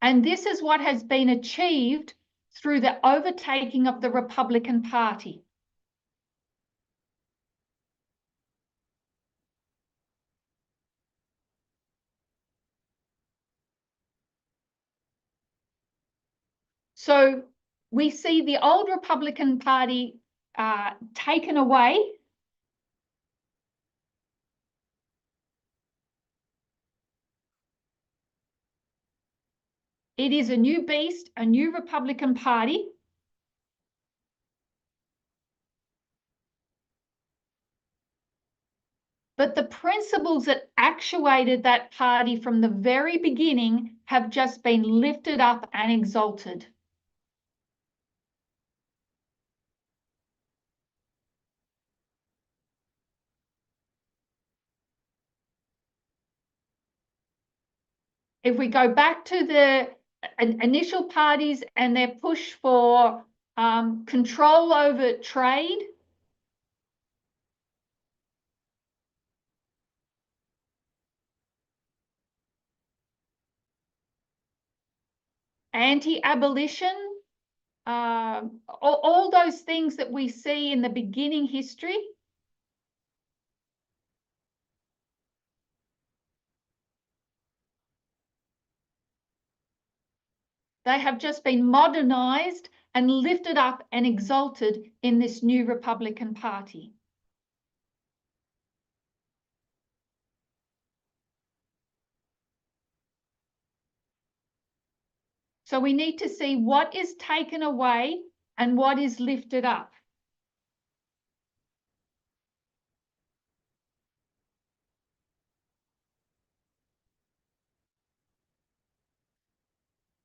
And this is what has been achieved through the overtaking of the Republican Party. So we see the old Republican Party taken away. It is a new beast, a new Republican Party. But the principles that actuated that party from the very beginning have just been lifted up and exalted. If we go back to the initial parties and their push for control over trade, anti-abolition, all those things that we see in the beginning history, they have just been modernized and lifted up and exalted in this new Republican Party. So we need to see what is taken away and what is lifted up.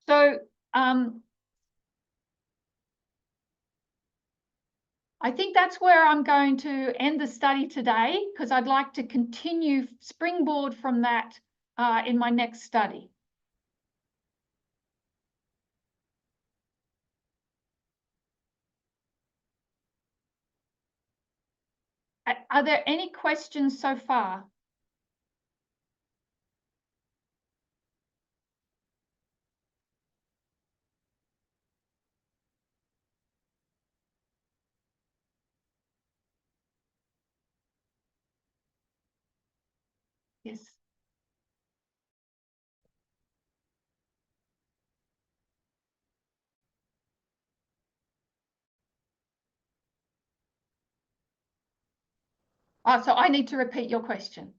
So I think that's where I'm going to end the study today, because I'd like to continue springboard from that in my next study. Are there any questions so far? Yes. Oh, so I need to repeat your question.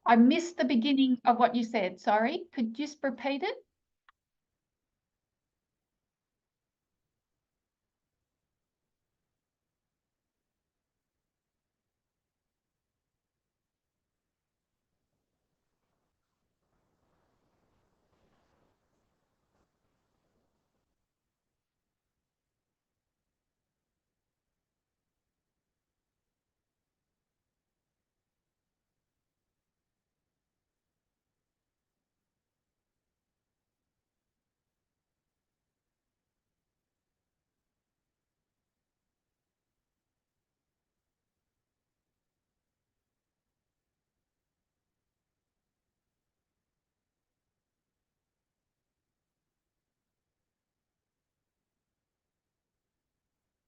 I missed the beginning of what you said. Sorry, could you just repeat it?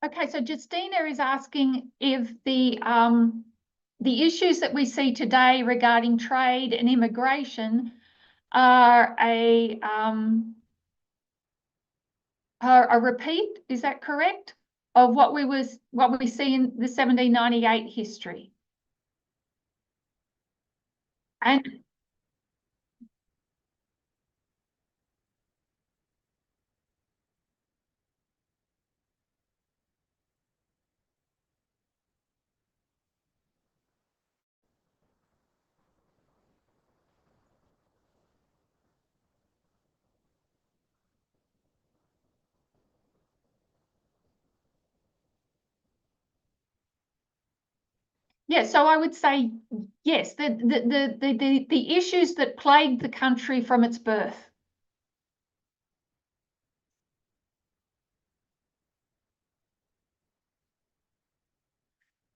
Okay, so Justina is asking if the issues that we see today regarding trade and immigration are a repeat, is that correct, of what we see in the 1798 history. And yeah, so I would say yes, the issues that plagued the country from its birth.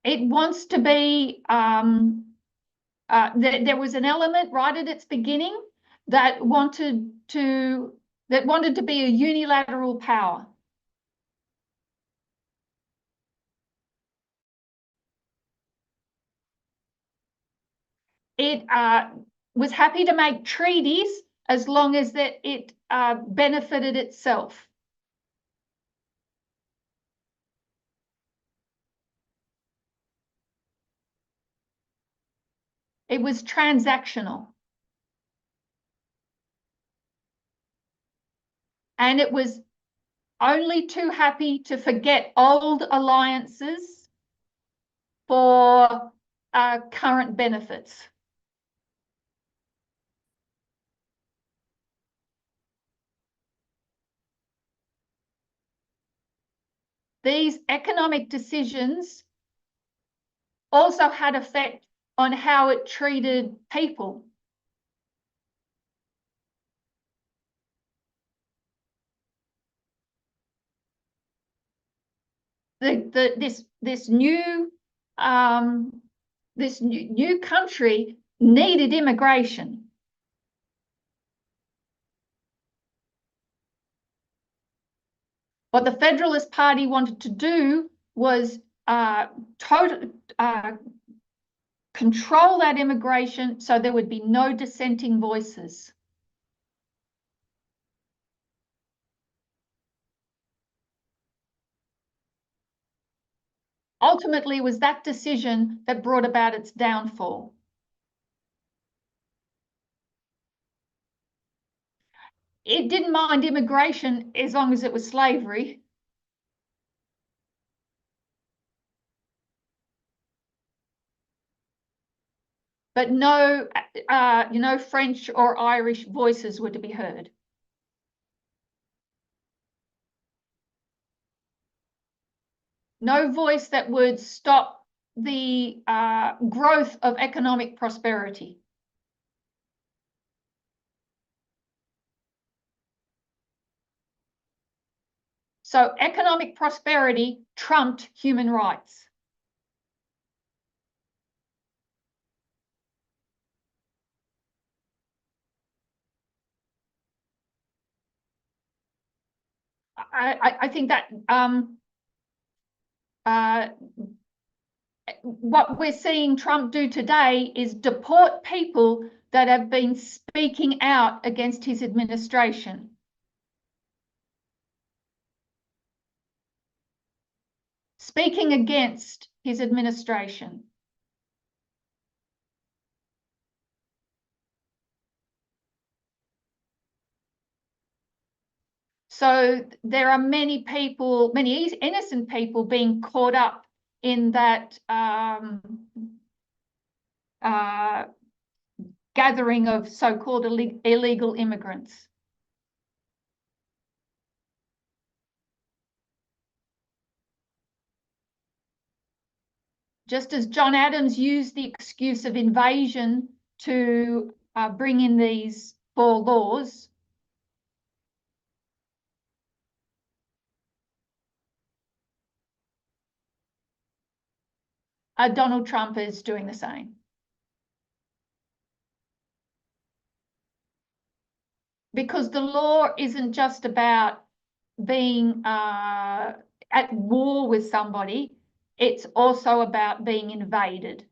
It wants to be, there was an element right at its beginning that wanted to be a unilateral power. It was happy to make treaties as long as that it benefited itself. It was transactional. And it was only too happy to forget old alliances for current benefits. These economic decisions also had effect on how it treated people. This new country needed immigration. What the Federalist Party wanted to do was control that immigration so there would be no dissenting voices. Ultimately, it was that decision that brought about its downfall. It didn't mind immigration as long as it was slavery. But no, French or Irish voices were to be heard. No voice that would stop the growth of economic prosperity. So economic prosperity trumped human rights. I think that what we're seeing Trump do today is deport people that have been speaking out against his administration. Speaking against his administration. So there are many people, many innocent people being caught up in that gathering of so-called illegal immigrants. Just as John Adams used the excuse of invasion to bring in these 4 laws, Donald Trump is doing the same. Because the law isn't just about being at war with somebody, it's also about being invaded.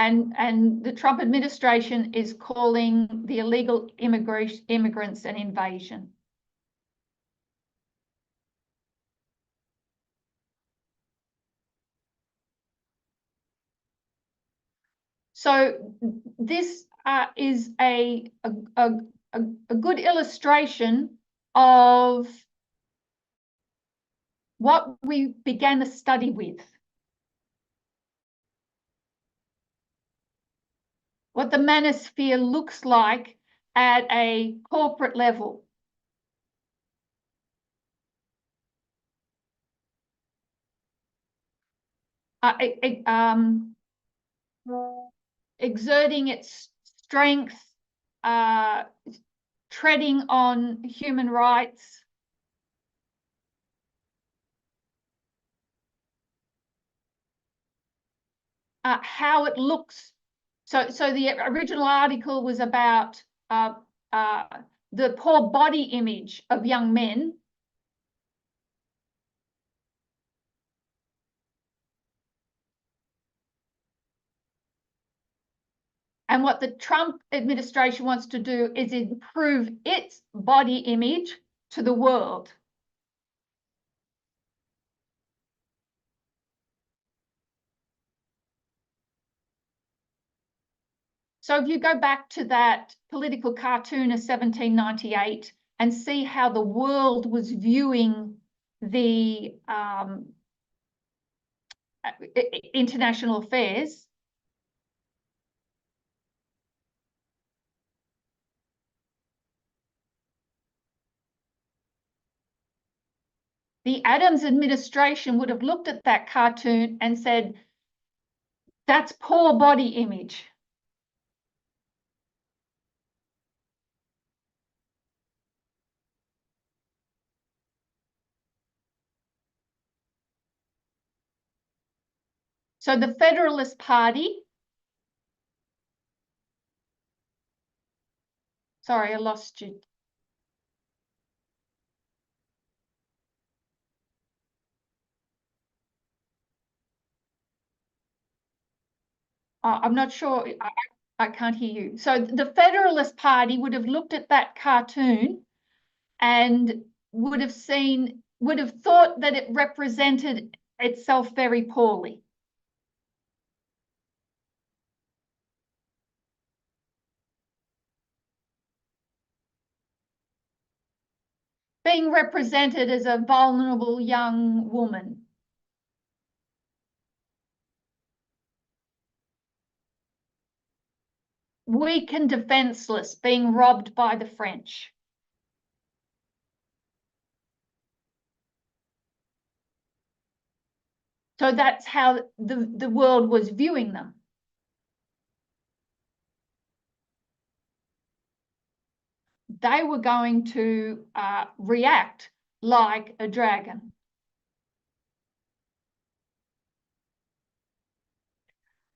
And the Trump administration is calling the illegal immigrants an invasion. So this is a good illustration of what we began the study with. What the manosphere looks like at a corporate level. Exerting its strength, treading on human rights, how it looks. So the original article was about the poor body image of young men. And what the Trump administration wants to do is improve its body image to the world. So if you go back to that political cartoon of 1798 and see how the world was viewing the international affairs, the Adams administration would have looked at that cartoon and said, that's poor body image. So the Federalist Party, sorry, I lost you. I'm not sure, I can't hear you. So the Federalist Party would have looked at that cartoon and would have thought that it represented itself very poorly. Being represented as a vulnerable young woman. Weak and defenseless, being robbed by the French. So that's how the world was viewing them. They were going to react like a dragon.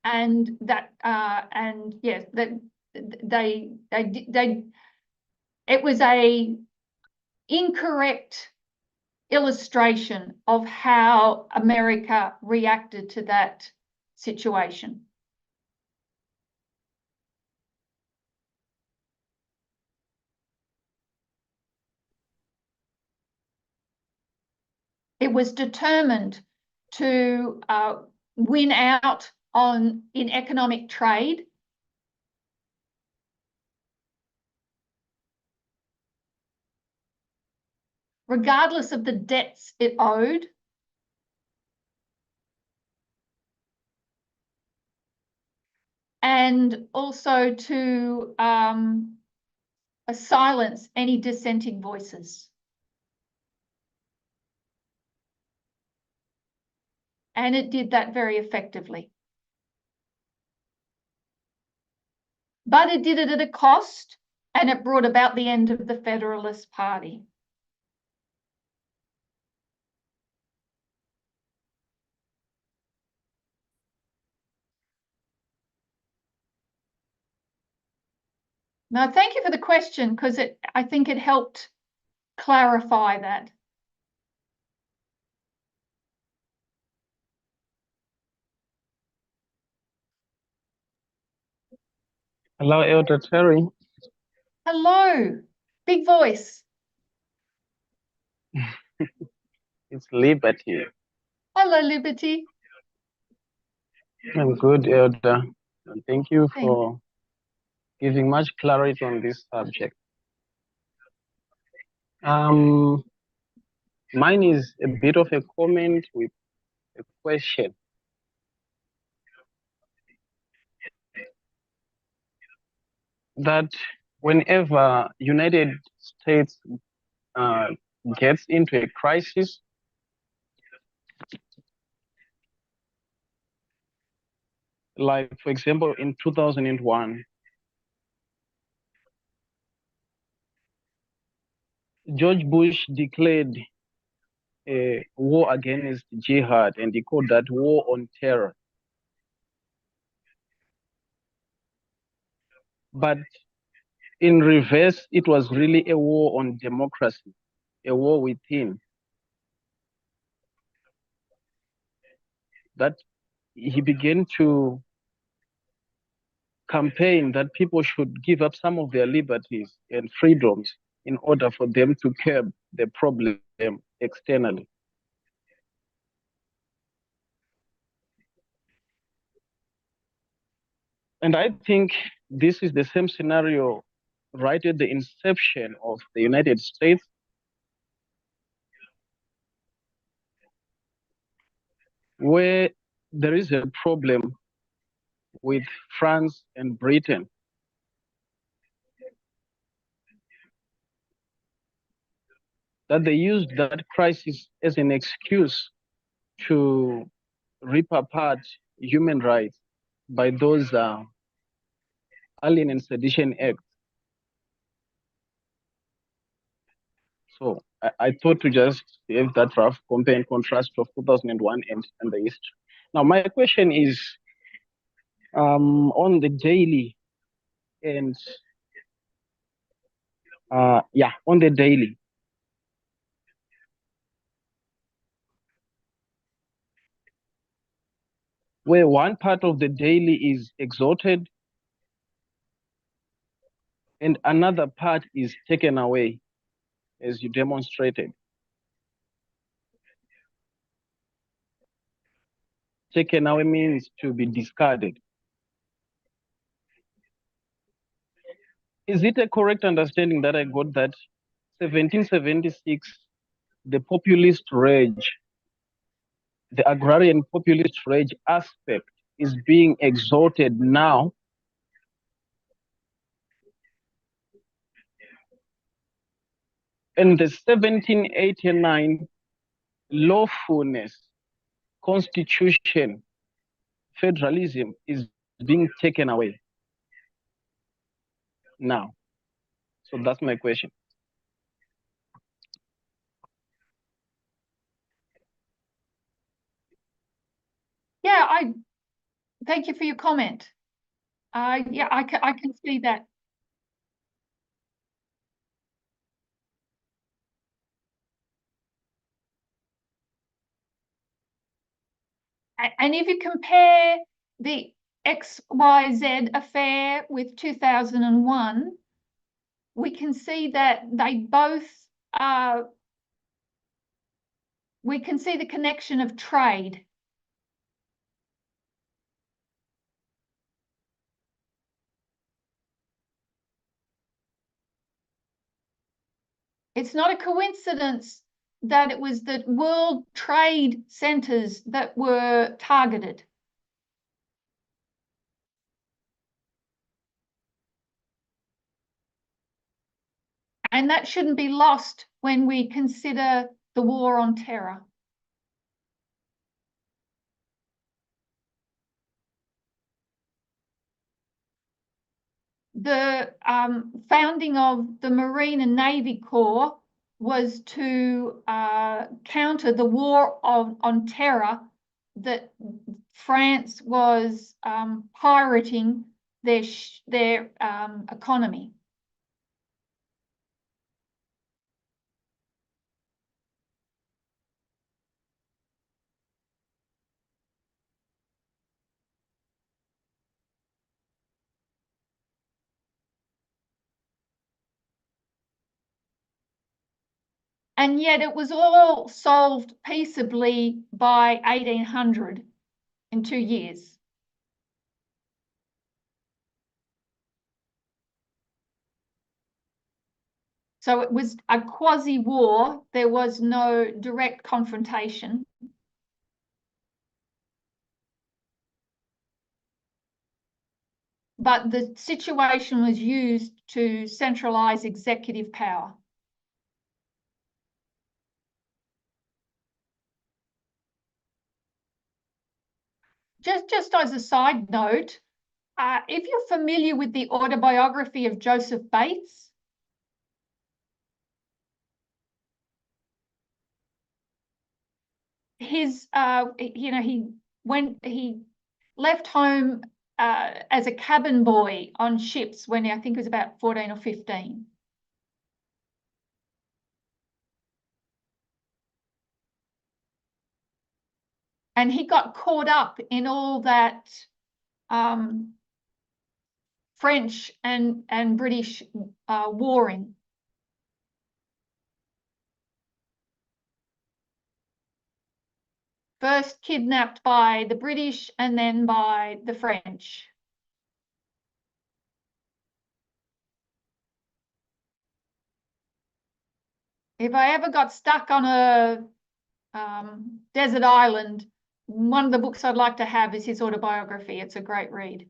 And that, and yes, that it was a incorrect illustration of how America reacted to that situation. It was determined to win out in economic trade, regardless of the debts it owed, and also to silence any dissenting voices. And it did that very effectively. But it did it at a cost, and it brought about the end of the Federalist Party. Now, thank you for the question, because I think it helped clarify that. Hello, Elder Terry. Hello, big voice. It's Liberty. Hello, Liberty. I'm good, Elder. And thank you Thanks. for giving much clarity on this subject. Mine is a bit of a comment with a question. That whenever United States gets into a crisis, like for example in 2001, George Bush declared a war against jihad, and he called that war on terror. But in reverse, it was really a war on democracy, a war within. That he began to campaign that people should give up some of their liberties and freedoms in order for them to curb the problem externally. And I think this is the same scenario right at the inception of the United States, where there is a problem with France and Britain. That they used that crisis as an excuse to rip apart human rights by those Alien and Sedition Acts. So I thought to just have that rough compare and contrast of 2001 and the history. Now, my question is on the daily and on the daily. Where one part of the daily is exalted and another part is taken away, as you demonstrated. Taken away means to be discarded. Is it a correct understanding that I got that 1776, the populist rage, the agrarian populist rage aspect is being exalted now, and the 1789 lawfulness, constitution, federalism is being taken away now? So that's my question. Yeah, I thank you for your comment. Yeah, I can see that. And if you compare the XYZ affair with 2001, we can see that they both we can see the connection of trade. It's not a coincidence that it was the world trade centers that were targeted. And that shouldn't be lost when we consider the war on terror. The founding of the Marine and Navy Corps was to counter the war on terror that France was pirating their economy. And yet it was all solved peaceably by 1800 in 2 years. So it was a quasi-war. There was no direct confrontation. But the situation was used to centralize executive power. Just as a side note, if you're familiar with the autobiography of Joseph Bates, his, he left home as a cabin boy on ships when I think he was about 14 or 15. And he got caught up in all that French and British warring. First kidnapped by the British and then by the French. If I ever got stuck on a desert island, one of the books I'd like to have is his autobiography. It's a great read.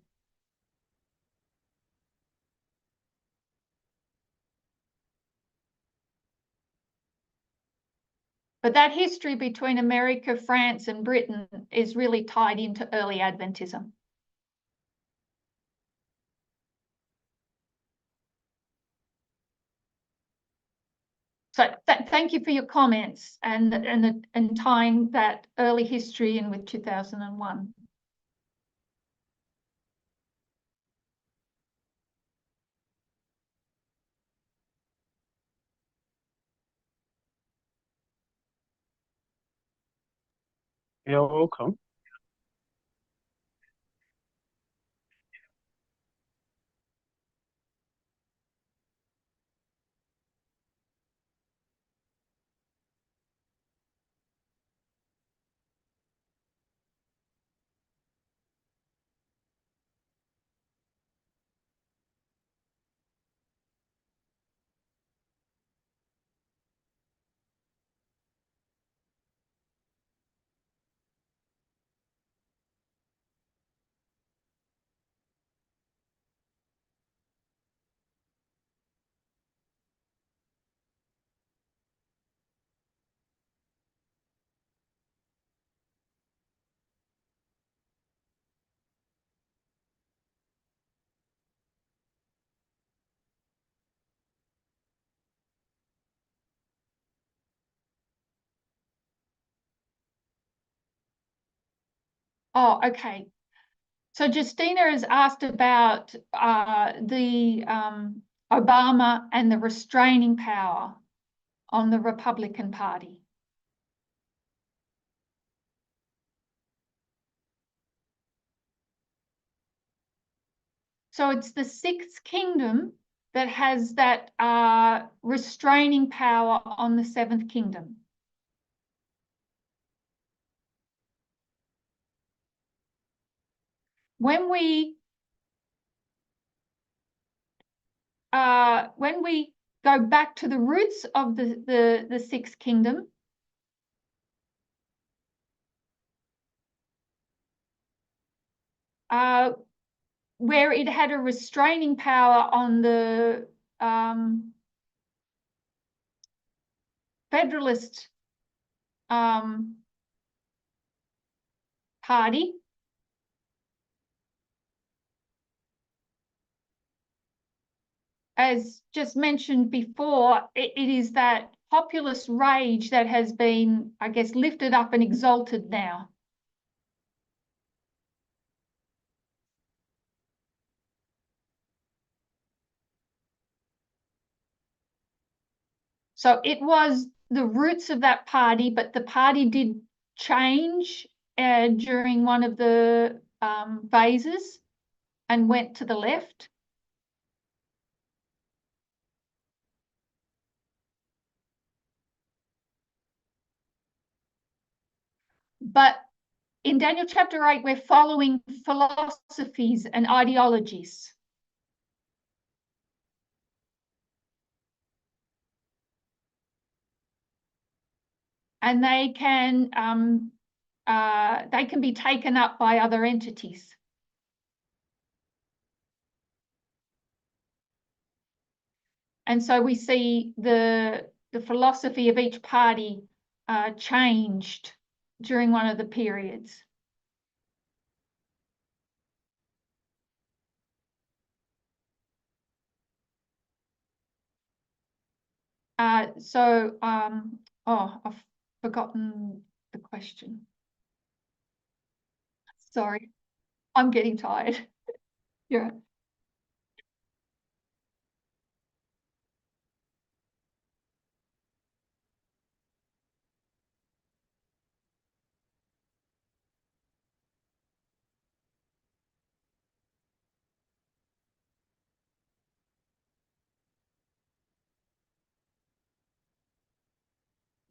But that history between America, France, and Britain is really tied into early Adventism. So thank you for your comments and tying that early history in with 2001. You're welcome. Oh, okay. So Justina has asked about the Obama and the restraining power on the Republican Party. So it's the Sixth Kingdom that has that restraining power on the Seventh Kingdom. When we go back to the roots of the Sixth Kingdom, where it had a restraining power on the Federalist Party, as just mentioned before, it is that populist rage that has been, I guess, lifted up and exalted now. So it was the roots of that party, but the party did change during one of the phases and went to the left. But in Daniel chapter 8, we're following philosophies and ideologies. And they can be taken up by other entities. And so we see the philosophy of each party changed during one of the periods. Oh, I've forgotten the question. Sorry, I'm getting tired. Yeah.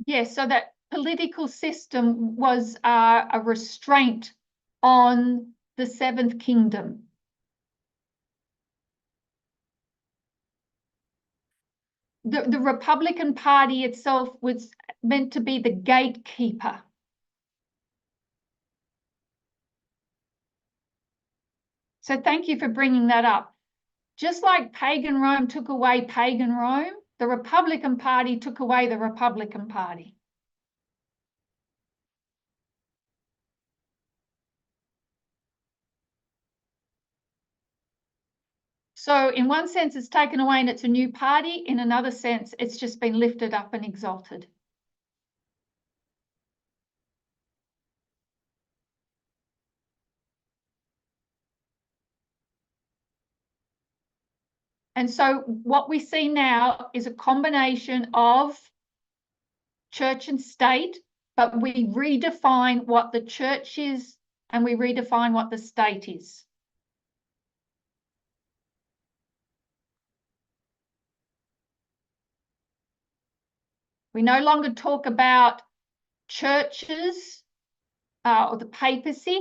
Yes, so that political system was a restraint on the seventh kingdom. The Republican Party itself was meant to be the gatekeeper. So thank you for bringing that up. Just like pagan Rome took away pagan Rome, the Republican Party took away the Republican Party. So in one sense, it's taken away and it's a new party. In another sense, it's just been lifted up and exalted. And so what we see now is a combination of church and state, but we redefine what the church is and we redefine what the state is. We no longer talk about churches or the papacy.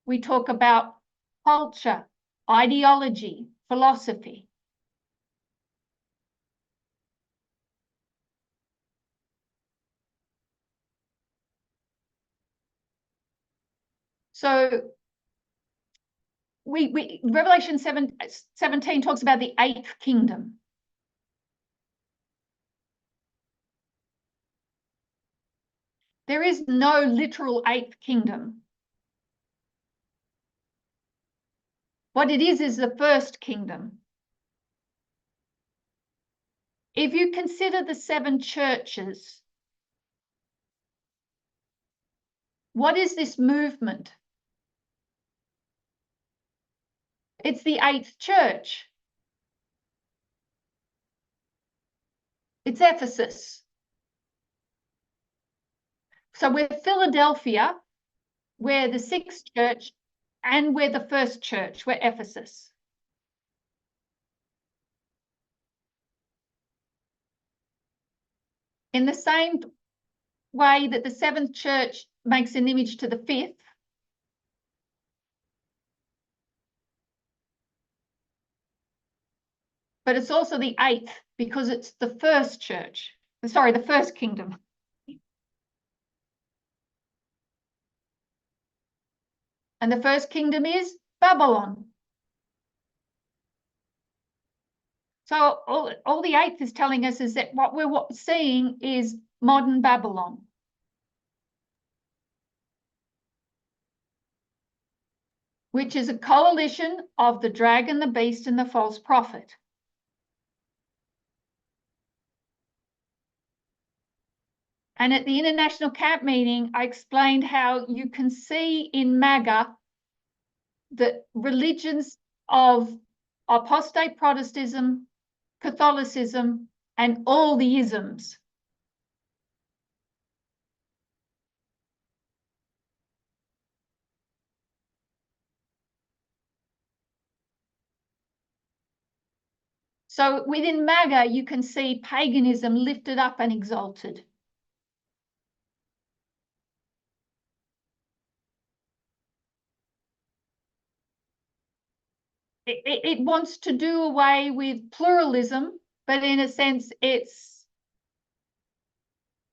We talk about culture, ideology, philosophy. So Revelation 17 talks about the eighth kingdom. There is no literal eighth kingdom. What it is the first kingdom. If you consider the seven churches, what is this movement? It's the eighth church. It's Ephesus. So we're Philadelphia, we're the sixth church, and we're the first church, we're Ephesus. In the same way that the seventh church makes an image to the fifth, but it's also the eighth because it's the first church. Sorry, the first kingdom. And the first kingdom is Babylon. So all the eighth is telling us is that what we're seeing is modern Babylon. Which is a coalition of the dragon, the beast, and the false prophet. And at the International Camp meeting, I explained how you can see in MAGA the religions of apostate Protestantism, Catholicism, and all the isms. So within MAGA, you can see paganism lifted up and exalted. it wants to do away with pluralism, but in a sense, it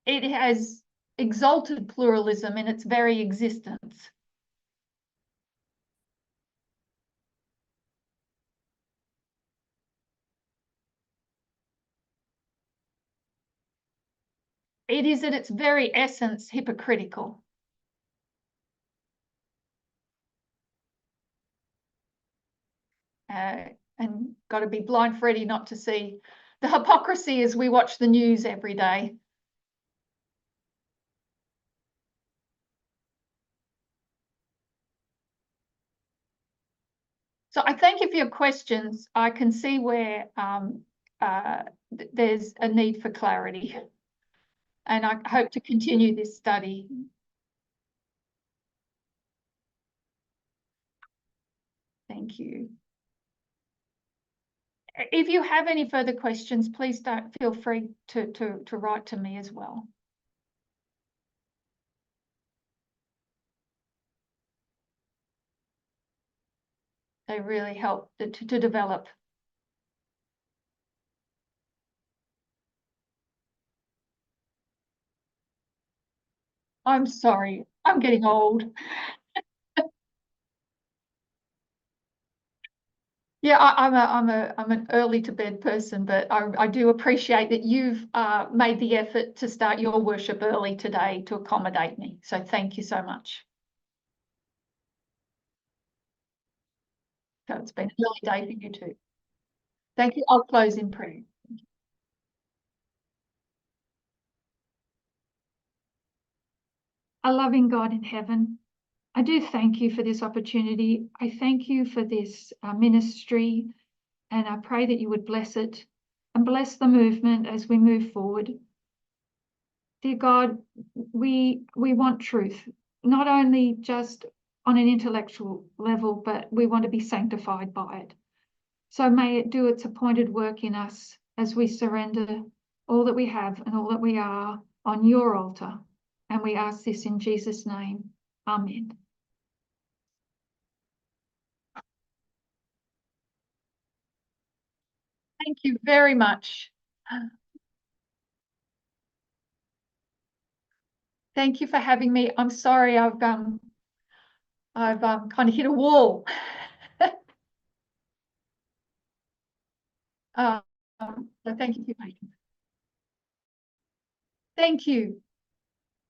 has exalted pluralism in its very existence. It is in its very essence hypocritical. And got to be blind Freddy not to see the hypocrisy as we watch the news every day. So I thank you for your questions. I can see where there's a need for clarity, and I hope to continue this study. Thank you. If you have any further questions, please don't feel free to write to me as well. They really help to develop. I'm sorry, I'm getting old. Yeah, I'm an early to bed person, but I do appreciate that you've made the effort to start your worship early today to accommodate me. So thank you so much. So it's been an early day for you too. Thank you. I'll close in prayer. Our loving God in heaven, I do thank you for this opportunity. I thank you for this ministry, and I pray that you would bless it and bless the movement as we move forward. Dear God, we want truth, not only just on an intellectual level, but we want to be sanctified by it. So may it do its appointed work in us as we surrender all that we have and all that we are on your altar. And we ask this in Jesus' name. Amen. Thank you very much. Thank you for having me. I'm sorry I've kind of hit a wall. So thank you for your patience. Thank you.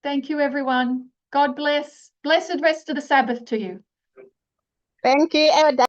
Thank you, everyone. God bless. Blessed rest of the Sabbath to you. Thank you, Elder.